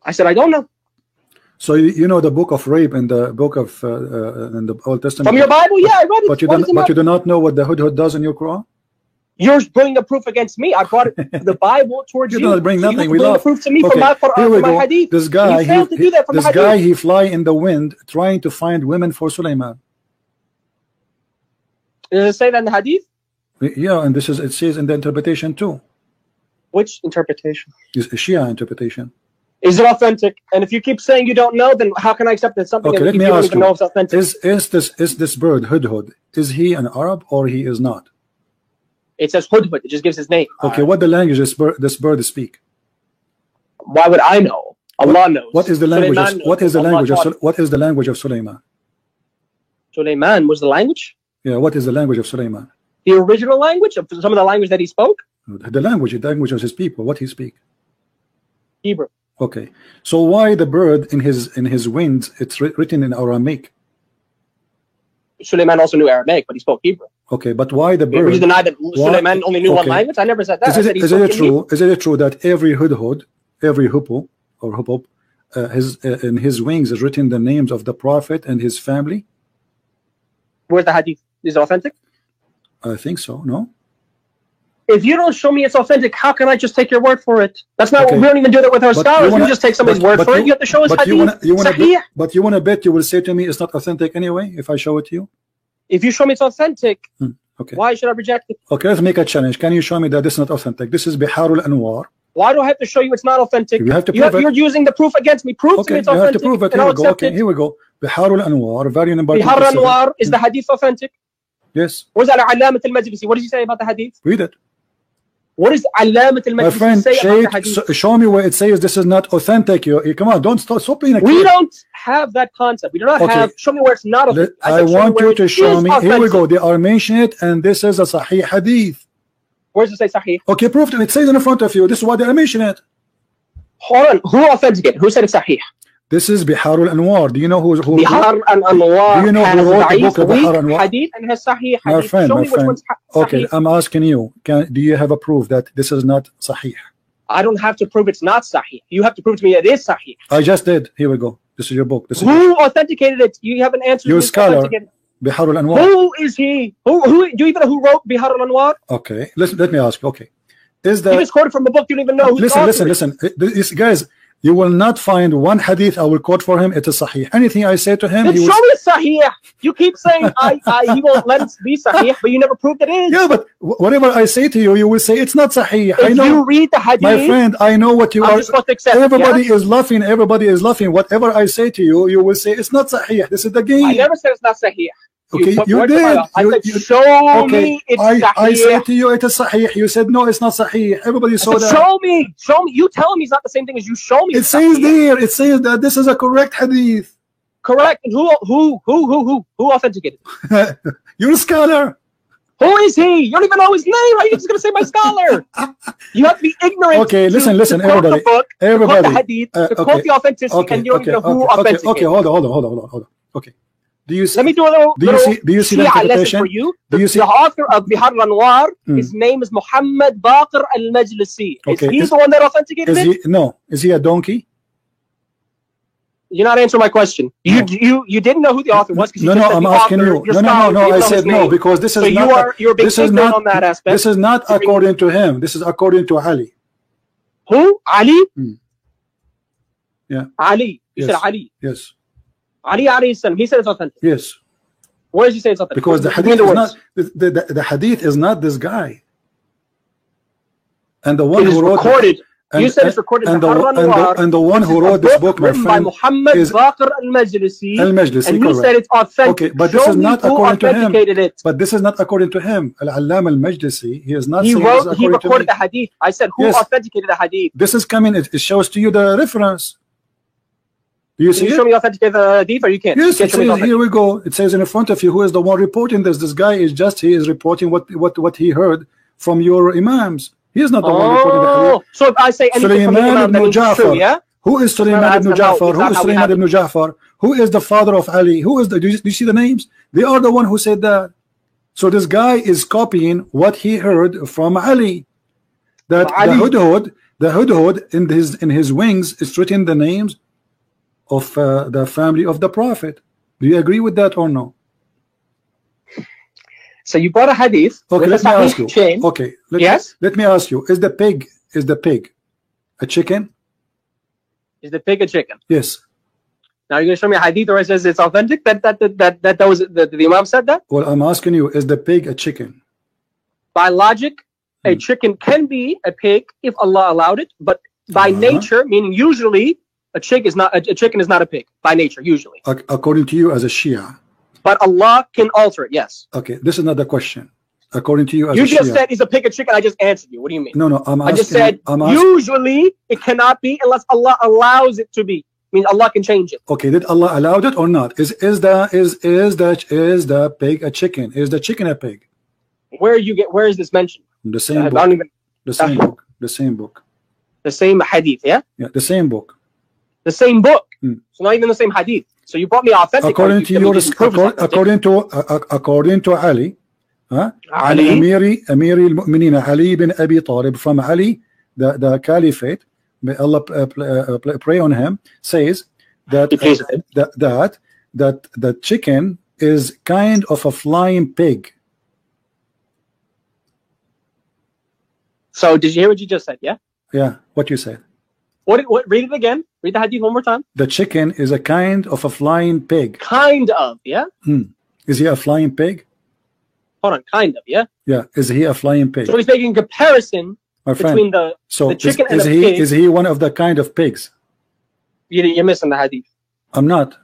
I said I don't know. So you know the book of rape and the book of in the Old Testament. From your Bible, yeah, I read it. But you do not know what the hudhud does in your Quran. You're bringing a proof against me. I brought the Bible towards you. You don't bring nothing. You We bring love. the proof to me Okay. from my Quran, Here we from my go. hadith. This guy, you failed to do that from this the hadith. guy, he fly in the wind trying to find women for Sulaiman. Does it say that in the hadith? Yeah, and this is, it says in the interpretation too. Which interpretation? It's a Shia interpretation. Is it authentic? And if you keep saying you don't know, then how can I accept that something Okay, that let you me don't ask even you. know is authentic? Is this bird Hudhud? Is he an Arab or he is not? It says Hudhud. It just gives his name. Okay, what the language this bird speak? Why would I know? Allah knows. What is the language? Sulaiman knows. What is the Allah language? taught him. What is the language of Sulaiman? Sulaiman was the language? Yeah, what is the language of Sulaiman? The original language of some of the language that he spoke? The language of his people. What he speak? Hebrew. Okay, so why the bird in his wings? It's written in Aramaic. Sulaiman also knew Aramaic, but he spoke Hebrew. Okay, but why the bird? Would you deny that Sulaiman only knew one Okay. language? I never said that. I said he Is spoke it in Hebrew. true? Is it true that every hudhud, every hippo or hippo, in his wings is written the names of the prophet and his family? Where's the hadith? Is it authentic? I think so. No. If you don't show me it's authentic, how can I just take your word for it? That's not Okay. we don't even do that with our But scholars. you wanna- We just take somebody's word for it. You have to show us but hadith. you wanna Sahih. but you wanna bet you will say to me it's not authentic anyway if I show it to you? If you show me it's authentic, Okay. why should I reject it? Okay, let's make a challenge. Can you show me that this is not authentic? This is Biharul Anwar. Why do I have to show you it's not authentic? You have to prove it. You're using the proof against me. Prove to Okay, me it's you have authentic. to prove it. And Here I'll we go. accept Okay, it. here we go. Biharul Anwar, value number Bihar 27. Anwar, is the hadith authentic? Yes, Where's Al-Alamat al-Majlisi? What does he say about the hadith? read it. What does Alamat My al-Majlisi friend, say about the hadith? show me where it says this is not authentic. You come on, don't stop being a We kid. don't have that concept. We do not Okay. have. Show me where it's not authentic. I said, want where you to it show is me. Here we authentic. go. They are mentioning it, and this is a Sahih Hadith. Where does it say Sahih? Okay, prove it. It says in front of you. This is why they are mentioning it. Hold on. Who authenticated? Who said it's Sahih? This is Biharul Anwar. Do you know who? Bihar Anwar Do you know who has wrote the Da'if, book of Bihar weak Anwar? hadith and has Sahih My hadith. friend, Show my me which friend. one's Sahih. Okay, I'm asking you. Do you have a proof that this is not Sahih? I don't have to prove it's not Sahih. You have to prove to me it is Sahih. I just did. Here we go. This is your book. This is Who authenticated it? You haven't answered. Your who scholar. authenticated it. Biharul Anwar. Who is he? Who? Do you even know who wrote Bihar al-Anwar? Okay, let me ask. Okay, is You that? just quoted from a book. You don't even know who. Listen. This guys, you will not find one hadith I will quote for him. It is Sahih. Anything I say to him, Then he show will. me Sahih. You keep saying he won't let it be Sahih, but you never proved it is. Yeah, but whatever I say to you, you will say it's not Sahih. I If know. you read the hadith, My friend, I know what you I'm are. just supposed to accept it, Everybody yeah? is laughing. Everybody is laughing. Whatever I say to you, you will say it's not Sahih. This is the game. I never said it's not Sahih. Okay, put you words in my did. mouth. I said, You- show Okay, me it's I Sahih. said to you it is Sahih. You said no, it's not Sahih. Everybody saw I said, that. show me. You tell me it's not the same thing as you show me. It it's says Sahih. there. It says that this is a correct hadith. Correct. And who authenticated? You're a scholar. Who is he? You don't even know his name. Are you just going to say my scholar? You have to be ignorant. Okay, listen, to quote everybody. the book, Everybody. to quote the hadith, to okay. quote the authenticity, and you don't even know who authenticated. Okay, hold on. Okay. Do you see? Let me do a little. Do you see the Shia lesson interpretation? for you? Do you see? The author of Bihar al-Anwar, his name is Muhammad Baqir al-Majlisi. Okay, Is he the one that authenticated Is it? he? No. Is he a donkey? You're not answering my question. You didn't know who the author was because you No, just no. said I'm the asking author, you. your No. scholar, you I know said his no name. because this is So not. you're being This is ignorant not on that aspect. This is not according to him. This is according to Ali. Who? Ali? Yeah. Ali. You Yes. said Ali. Yes. Ali alayhi salam. He said it's authentic. Yes. Where does he say it's authentic? Because the Give me hadith is words. not the hadith is not this guy. And the one It is who wrote recorded. and, You said it's recorded in and, Bihar al-Anwar. and the one who This is a wrote this book, my written by friend, Muhammad is Baqir al-Majlisi. Al-Majlisi, And he correct. said it's authentic. Okay, but this Show is me not who according to him. authenticated it. But this is not according to him. Al-Allam al-Majlisi, he is not He saying wrote. this He according to recorded me. the hadith. I said who Yes. authenticated the hadith. This is coming, it shows to you the reference. Do you Can see you it? show me authenticated the hadith, or you can't? Yes, you it can't show me says, authentic. here we go. It says in front of you, who is the one reporting this? This guy is just, he is reporting what he heard from your imams. He is not the one reporting the hadith. Oh, so if I say anything from the Sulaiman Imam, that ibn means it's true, Ja'far. yeah? Who is Sulaiman that's ibn not how- Ja'far? it's Who not is how we Sulaiman have ibn Ja'far? Who is the father of Ali? Who is the? Do you see the names? They are the one who said that. So this guy is copying what he heard from Ali. That Ali. the hudhud in his wings is written the names of the family of the Prophet. Do you agree with that or no? So you brought a hadith. Okay, let me ask you. Chain. Okay, Yes. Let me ask you. Is the pig a chicken? Is the pig a chicken? Yes. Now you're going to show me a hadith where it says it's authentic that was the Imam said that? Well, I'm asking you, is the pig a chicken? By logic, a chicken can be a pig if Allah allowed it, but by nature, meaning usually a chicken is not a pig by nature, usually. According to you as a Shia. But Allah can alter it, yes. Okay, this is not the question. According to you as you a Shia. You just said is a pig a chicken, I just answered you. What do you mean? No, I'm asking. I just said usually it cannot be unless Allah allows it to be. Means Allah can change it. Okay, did Allah allow it or not? Is the pig a chicken? Is the chicken a pig? Where is this mentioned? The same book. The same book. The same book. The same hadith, yeah? Yeah, the same book. The same book. So not even the same hadith. So you brought me authentic. According to Ali, Ali Amiri al-Mu'minin Ali bin Abi Talib, from Ali, the caliphate, may Allah pray on him, says that the chicken is kind of a flying pig. So did you hear what you just said? Yeah. Yeah. What you said. What? Read it again. Read the hadith one more time. The chicken is a kind of a flying pig. Kind of. Yeah. Is he a flying pig? Hold on. Kind of. Yeah. Yeah. Is he a flying pig? So he's making a comparison between the chicken and the pig. Is he one of the kind of pigs? You're missing the hadith. I'm not.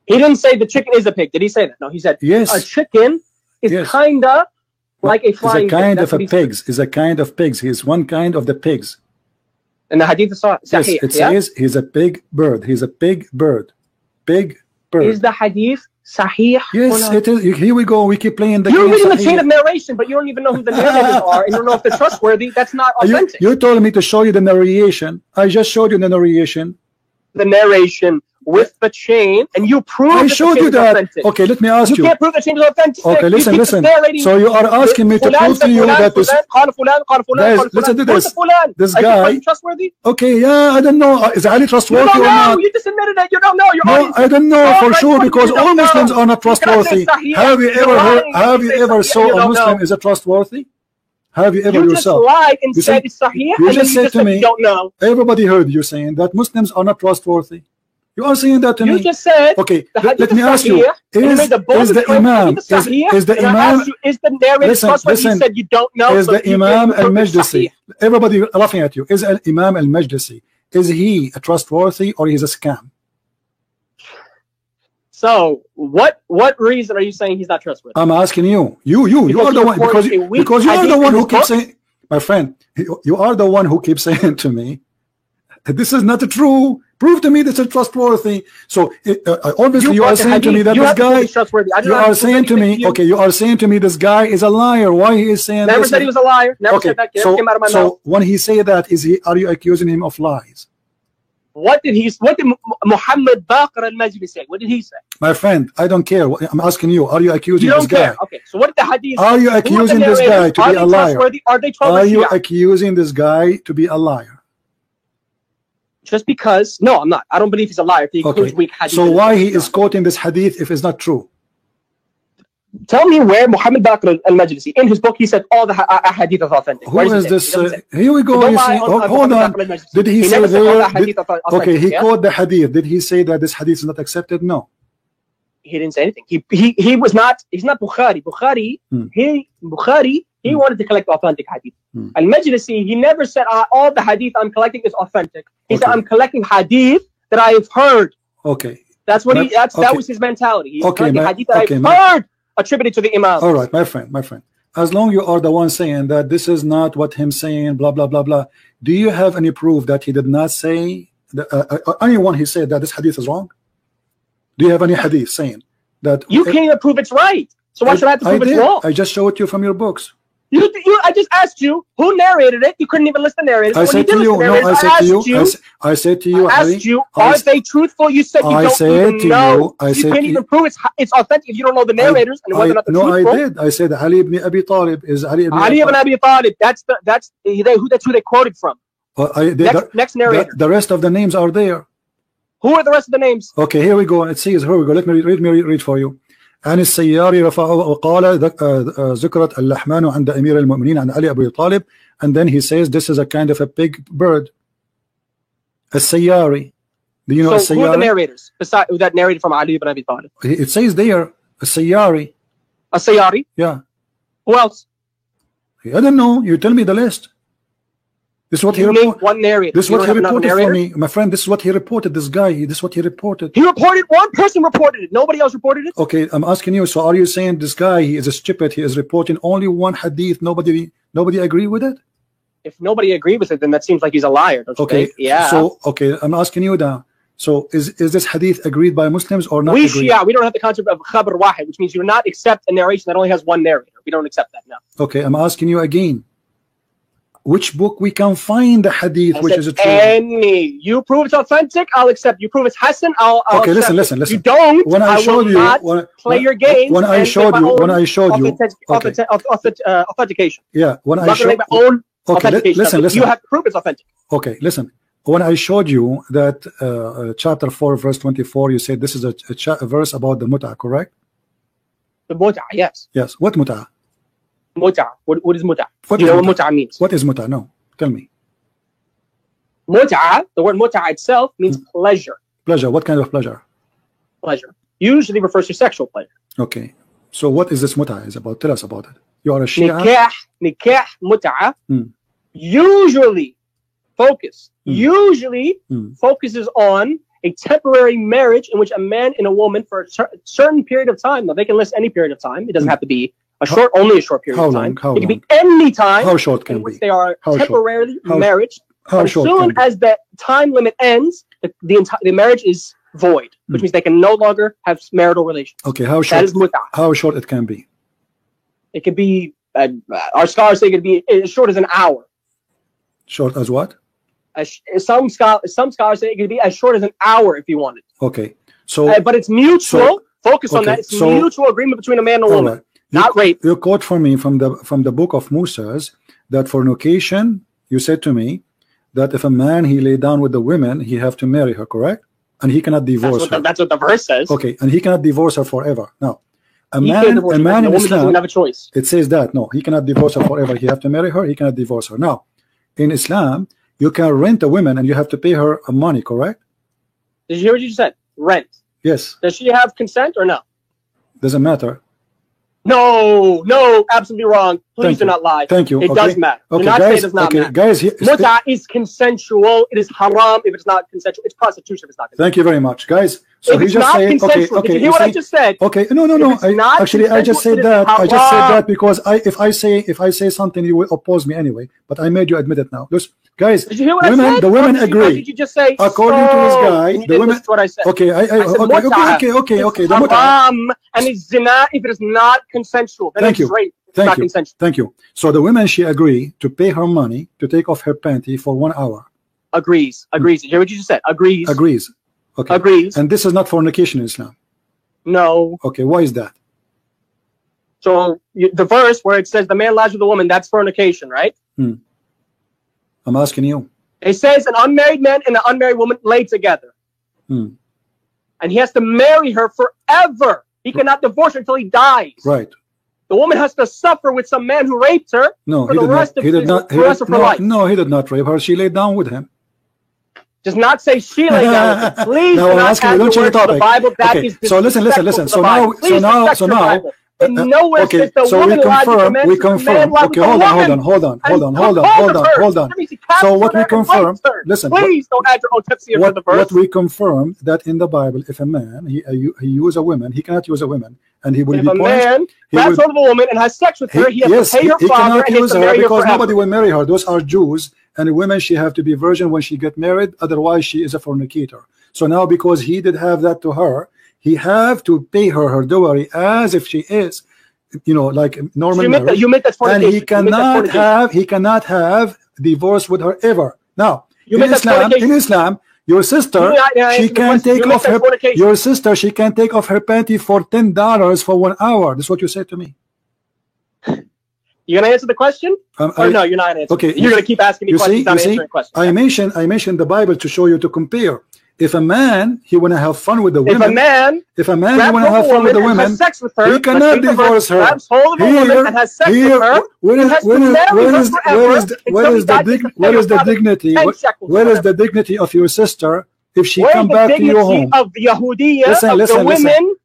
He didn't say the chicken is a pig. Did he say that? No. He said yes. A chicken is kinda like a flying pig. Is a kind of a pigs. Is a kind of pigs. He is one kind of the pigs. And the hadith is sahih. Yes, it says he's a big bird. He's a big bird. Big bird. Is the hadith sahih? Yes, it is. Here we go. We keep playing the game. You're reading the chain of narration, but you don't even know who the narrators are, and you don't know if they're trustworthy. That's not authentic. You told me to show you the narration. I just showed you the narration. The narration with the chain, and you proved I showed you that. Authentic. Okay, let me ask you. You can't prove the chain is authentic. Okay, listen. So you are asking me to prove to you that this. Guys, listen to this. This guy. Trustworthy? Okay, yeah, I don't know. Is Ali trustworthy or not? You just admitted that you don't know. No, I don't know for sure because all Muslims are not trustworthy. Have you ever heard? Have you ever saw a Muslim is a trustworthy? Have you ever yourself? You just lied and said it's sahih. You just said to me. You don't know. Everybody heard you saying that Muslims are not trustworthy. You are saying that to me. You just said. Okay, let me ask you: Is the Imam? Is the Imam? Is the narrator trustworthy? You said you don't know. Is the Imam al-Majdisi? Everybody laughing at you. Is Imam al-Majdisi? Is he a trustworthy or he's a scam? So what reason are you saying he's not trustworthy? I'm asking you. You are the one because you are the one who keeps saying, my friend. You are the one who keeps saying to me, this is not true. Prove to me this is trustworthy. So obviously you are saying to me that this guy. You are saying to me, okay, you are saying to me this guy is a liar. Why he is saying? Never said he was a liar. Never said that. Came out of my mouth. So when he say that, are you accusing him of lies? What did Muhammad Baqir al-Majdi say? What did he say? My friend, I don't care. I'm asking you. Are you accusing this guy? Okay. So what did the hadith? Are you accusing this guy to be a liar? Are you accusing this guy to be a liar? Just because? No, I'm not. I don't believe he's a liar. He includes weak hadith. So why he is quoting this hadith if it's not true? Tell me where Muhammad Baqir al-Majlisi, in his book, he said all the hadith is authentic. Who is this? Here we go. Hold on. Did he say there? Okay, he quoted the hadith. Did he say that this hadith is not accepted? No. He didn't say anything. He was not. He's not Bukhari. Bukhari. He wanted to collect authentic hadith. Al-Majlisi, he never said all the hadith I'm collecting is authentic. He said I'm collecting hadith that I've heard. Okay. That's what that was his mentality. He's collecting hadith that I've heard attributed to the Imam. All right, my friend. As long you are the one saying that this is not what him saying, blah blah blah blah. Do you have any proof that he did not say anyone he said that this hadith is wrong? Do you have any hadith saying that? You can't even prove it's right. So why should I have to prove it's wrong? I just showed you from your books. I just asked you who narrated it. You couldn't even list the narrators. I said to you. I said to you. I asked you, are they truthful? You said you don't even know. You can't even prove it's authentic if you don't know the narrators and whether or not they're truthful. No, I did. I said Ali ibn Abi Talib is Ali ibn Abi Talib. That's who they quoted from. Next narrator. The rest of the names are there. Who are the rest of the names? Okay, here we go. It says, here we go. Let me read for you. عن السياري رفعه وقال ذكرت اللحمان عند أمير المؤمنين عن علي أبي طالب, and then he says this is a kind of a big bird. السياري. Do you know so who are the narrators besides that narrated from Ali ibn Abi Talib? It says there السياري. السياري? Yeah. Who else? I don't know. You tell me the list. This is what he reported. One narrator. This is what he reported for me, my friend. This is what he reported. This guy. This is what he reported. He reported. One person reported it. Nobody else reported it. Okay, I'm asking you. So, are you saying this guy? He is a stupid. He is reporting only one hadith. Nobody agree with it. If nobody agreed with it, then that seems like he's a liar. Don't you think? Yeah. So, okay, I'm asking you now. So, is this hadith agreed by Muslims or not? We don't have the concept of khabar wahid, which means you not accept a narration that only has one narrator. We don't accept that now. Okay, I'm asking you again. Which book we can find the hadith which is true? Any. You prove it's authentic, I'll accept. You prove it's Hassan, I'll okay, accept. Listen. You don't. When I showed you, play your games. When I showed you, authentication. Yeah. When I showed my own authentication. Listen. You have to prove it's authentic. Okay, listen. When I showed you that chapter 4, verse 24, you said this is a verse about the mut'ah, correct? The mut'ah, yes. Yes. What mut'ah? Mut'ah. What is mut'ah? Do you know what mut'ah means? What is mut'ah? No. Tell me. Mut'ah, the word mut'ah itself means pleasure. Pleasure. What kind of pleasure? Pleasure. Usually refers to sexual pleasure. Okay. So what is this mut'ah is about? Tell us about it. You are a Shia? Nikah mut'ah usually focuses on a temporary marriage in which a man and a woman for a certain period of time. Now they can list any period of time. It doesn't have to be only a short period of time. How it can be any time. How short can in which they are temporarily married. As soon as the time limit ends, the marriage is void, which means they can no longer have marital relations. Okay, how short? That is mut'ah. How short it can be? It could be. Our scholars say it could be as short as an hour. Short as what? Some scholars say it could be as short as an hour if you wanted. Okay, so but it's mutual. Focus on that. It's mutual agreement between a man and a woman. Right. Not rape. You quote for me from the book of Musa's that fornication. You said to me that if a man he lay down with the women, he have to marry her, correct? And he cannot divorce her. That's what the verse says. Okay, and he cannot divorce her forever. Now, a man in Islam doesn't have a choice. It says that no, he cannot divorce her forever. He have to marry her. He cannot divorce her. Now, in Islam, you can rent a woman and you have to pay her money, correct? Did you hear what you said? Rent. Yes. Does she have consent or no? Doesn't matter. No, absolutely wrong. Please do not lie. Thank you. It does matter. Okay, do not guys, say it does not matter. Guys, mut'ah is consensual. It is haram if it's not consensual. It's prostitution if it's not consensual. Thank you very much, guys. So if he just said, okay. Did you hear what I just said? Okay, no. Actually, I just said that. I just said that because if I say something, you will oppose me anyway. But I made you admit it now. Just guys, did you hear what I said? The women agree. Did you just say? According to this guy, the women. What I said. Okay, okay. The haram and it's zina if it is not consensual. Thank you. Rape. Thank you. So the women, she agree to pay her money to take off her panty for 1 hour. Agrees. Did you hear what you just said? Agrees. Okay. Agrees. And this is not fornication in Islam. No. Okay. Why is that? So the verse where it says the man lies with the woman, that's fornication, right? I'm asking you. It says an unmarried man and an unmarried woman lay together. And he has to marry her forever. He cannot divorce her until he dies. Right. The woman has to suffer with some man who raped her for the rest of her life. No, he did not rape her. She laid down with him. Does not say she laid down with him. Please no, do not add the words to the Bible. That is so listen. So now. Nowhere says the woman lies with the man. We confirm. Okay, hold on. So what we confirm, listen. Please don't add your own tafsir to the verse. What we confirm that in the Bible, if a man he use a woman, he cannot use a woman, and he will be punished. If a man grabs hold of a woman and has sex with her, he has to pay her father and he has to marry her because nobody will marry her. Those are Jews, and the women she have to be virgin when she get married. Otherwise, she is a fornicator. So now, because he did have that to her, he have to pay her dowry as if she is, like normal marriage. You make that fornication. And he cannot have divorce with her ever. Now, in Islam, your sister, she can take off her panty for $10 for 1 hour. That's what you said to me. You gonna answer the question? Or no, you're not answering. Okay, you're gonna keep asking me questions. I mentioned the Bible to show you to compare. If a man he want to have fun with the women, if a man he want to have fun with the women, has sex with her, he cannot divorce her. Grabs hold of a woman and has sex with her, where is the dignity? Where is the dignity of your sister if she come back to your home? Of the Yahudiyya, listen.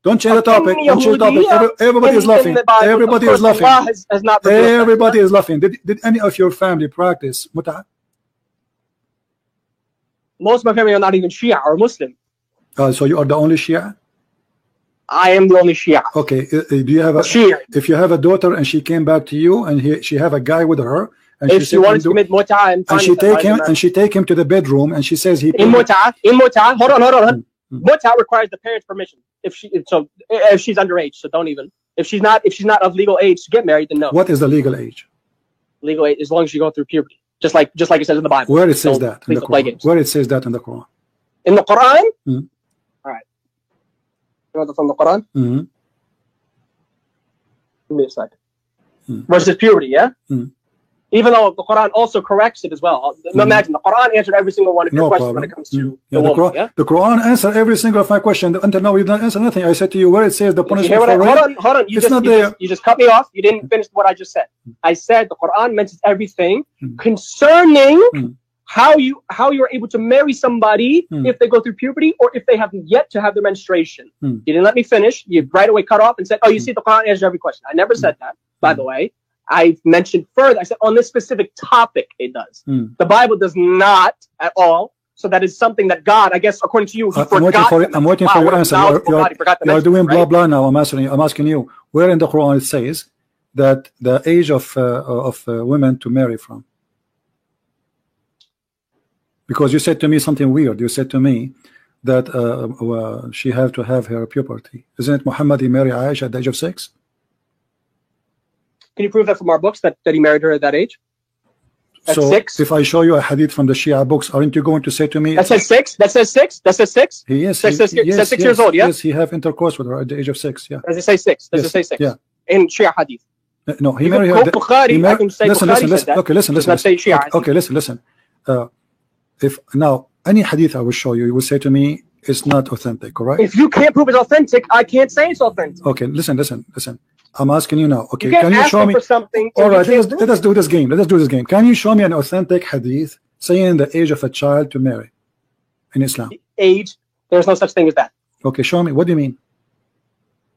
Don't change the topic. Don't change the topic. Everybody is laughing. Everybody is laughing. Everybody is laughing. Did any of your family practice mut'ah? Most of my family are not even Shia or Muslim. So you are the only Shia? I am the only Shia. Okay. Do you have a Shia? If you have a daughter and she came back to you and she have a guy with her, and if she wanted to commit mut'ah, and she take him to the bedroom and she says he in mut'ah, hold on. Mut'ah requires the parents' permission. If she's underage, so don't even. If she's not of legal age to get married, then no. What is the legal age? Legal age, as long as you go through puberty. Just like it says in the Bible. Where it says that in the Quran? Where it says that in the Quran? In the Quran? All right. You want from the Quran? Give me a second. Versus puberty, yeah? Even though the Quran also corrects it as well. Imagine the Quran answered every single one of your questions when it comes to the woman. The Quran answered every single of my question. Until now, you didn't answer nothing. I said to you where it says the punishment for rape. Hold on. You just cut me off. You didn't finish what I just said. I said the Quran mentions everything concerning how you are able to marry somebody if they go through puberty or if they have yet to have their menstruation. You didn't let me finish. You right away cut off and said, "Oh, you see, the Quran answers every question." I never said that, by the way. I mentioned further, I said on this specific topic it does. The Bible does not at all. So that is something that God, I guess, according to you, he forgot. I'm waiting for your answer. You're doing blah blah now. I'm asking you where in the Quran it says that the age of women to marry from. Because you said to me something weird. You said to me that she had to have her puberty. Isn't it Muhammad he married Aisha at the age of 6? Can you prove that from our books that he married her at that age? At so 6? If I show you a hadith from the Shia books, aren't you going to say to me that says 6? That says 6? That says 6? Yes. That says 6 years old, yeah? Yes, he have intercourse with her at the age of 6, yeah. Does it say 6? Does it say 6? Yeah. In Shia hadith. No, he married her. Listen. Okay, listen. If now any hadith I will show you, you will say to me it's not authentic, correct? If you can't prove it's authentic, I can't say it's authentic. Okay, listen. I'm asking you now. Okay, can you show me for something? All right, let us do this game. Can you show me an authentic hadith saying the age of a child to marry in Islam? Age? There's no such thing as that. Okay, show me. What do you mean?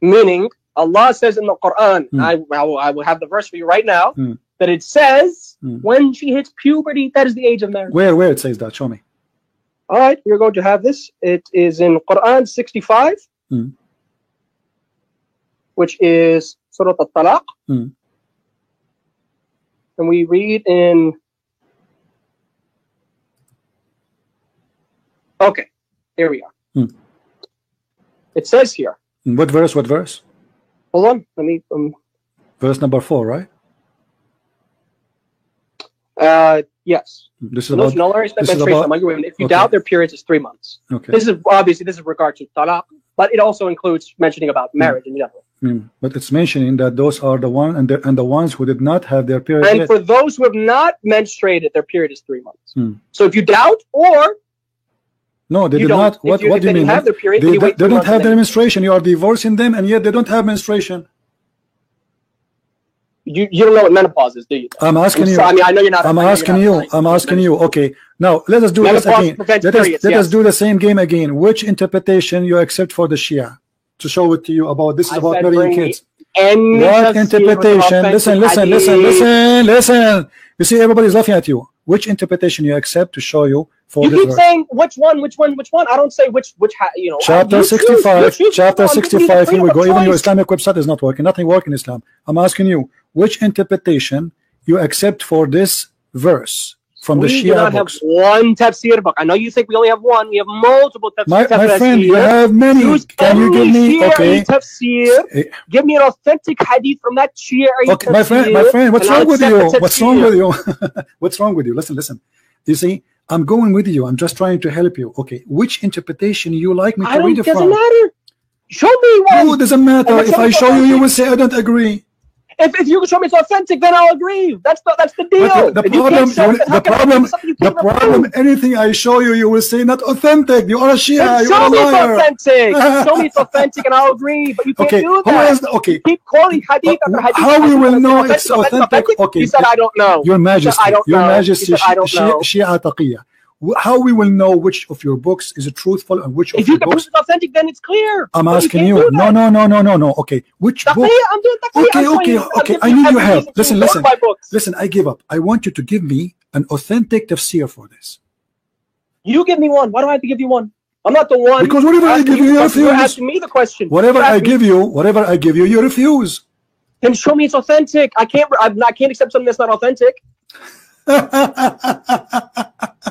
Meaning, Allah says in the Quran, I will have the verse for you right now, that it says when she hits puberty, that is the age of marriage. Where it says that? Show me. All right, you're going to have this. It is in Quran 65, which is Surah Al-Talaq. And we read in... Okay, here we are. It says here. What verse? Hold on, let me... verse number 4, right? Yes. This is about if you doubt their periods, it's 3 months. Okay. This is regard to talaq, but it also includes mentioning about marriage in general. But it's mentioning that those are the one and the ones who did not have their period. And for those who have not menstruated, their period is 3 months. So if you doubt or no, they did not. What do you mean? Have their period, they don't have their menstruation. You are divorcing them, and yet they don't have menstruation. You don't know what menopause is, do you? I'm asking you. I know you're not. I'm asking you. Okay, now let us do this again. Let us do the same game again. Which interpretation you accept for the Shia to show it to you about this is about marrying kids? What interpretation? Listen. You see, everybody's laughing at you. Which interpretation you accept to show you for this? You keep saying which one? I don't say which. Chapter 65. Chapter 65. Here we go. Even your Islamic website is not working. Nothing working in Islam. I'm asking you, which interpretation you accept for this verse from the Shia books? We do not have one tafsir book. I know you think we only have one. We have multiple tafsir. My friend, you have many. Can you give me? Okay. Tafsir. Give me an authentic hadith from that Shia. Okay, my friend, what's wrong with you? What's wrong with you? Listen. You see, I'm going with you. I'm just trying to help you. Okay, which interpretation you like me to read it from? Doesn't matter. Show me one. No, it doesn't matter. If I show you, you will say I don't agree. If you can show me it's authentic, then I'll agree. That's the deal. The problem. Anything I show you, you will say not authentic. You are a Shia. You are a liar. Authentic. Show me it's authentic, and I'll agree. But you can't do that. Okay. You keep quoting hadith after hadith. How we will know it's authentic? Okay. He said, I don't know. Your Majesty. Your Majesty. I don't know. Shia Taqiyya. How we will know which of your books is truthful and which of your books? If you can prove it's authentic, then it's clear. I'm asking you. No. Okay, which book? I'm doing taqiyya. Okay. I need your help. Listen. I give up. I want you to give me an authentic tafsir for this. You give me one. Why do I have to give you one? I'm not the one. Because whatever I give you, you refuse. You're asking me the question. Whatever I give you, you refuse. Then show me it's authentic. I can't accept something that's not authentic.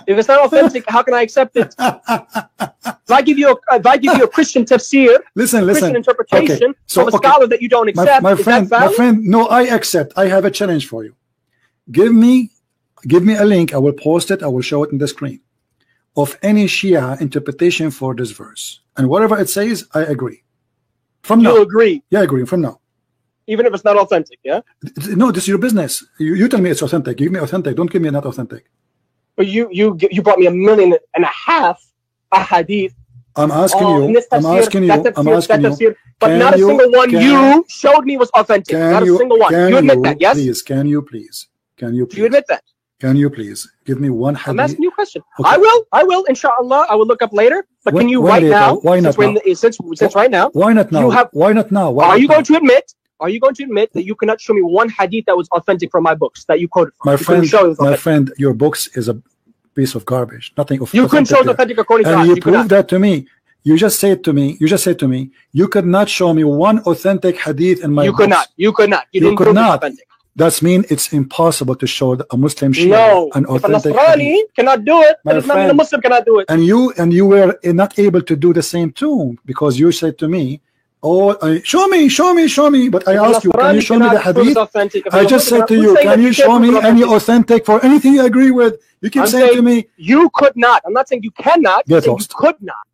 If it's not authentic, how can I accept it? If I give you a Christian tafsir, Christian interpretation from a scholar that you don't accept, my friend, no, I accept. I have a challenge for you. Give me a link. I will post it. I will show it in the screen of any Shia interpretation for this verse, and whatever it says, I agree. From now, you agree? Yeah, I agree. From now. Even if it's not authentic, yeah? No, this is your business. You tell me it's authentic. Give me authentic. Don't give me not authentic. But you brought me 1.5 million hadith. I'm asking you. But not a single one you showed me was authentic. Not a single one. You admit that, yes? Can you please? You admit that? Can you please give me one hadith? I'm asking you a question. Okay. I will, inshallah. I will look up later. But can you right now? Why not now? Since right now. Why not now? Why not now? Are you going to admit? Are you going to admit that you cannot show me one hadith that was authentic from my books that you quoted from? My friend, your books is a piece of garbage. Nothing of you couldn't show it authentic according to us. And you proved that to me. You just said to me. You could not show me one authentic hadith in my books. You could not. You could not. That means it's impossible to show a Muslim Shia an authentic hadith. Cannot do it. That does not mean a Muslim cannot do it. And you were not able to do the same too, because you said to me, "Oh, show me." But I asked you, can you show me the hadith? I just said to you, can you show me any authentic for anything you agree with? You keep saying to me, you could not. I'm not saying you cannot. Get lost. You could not.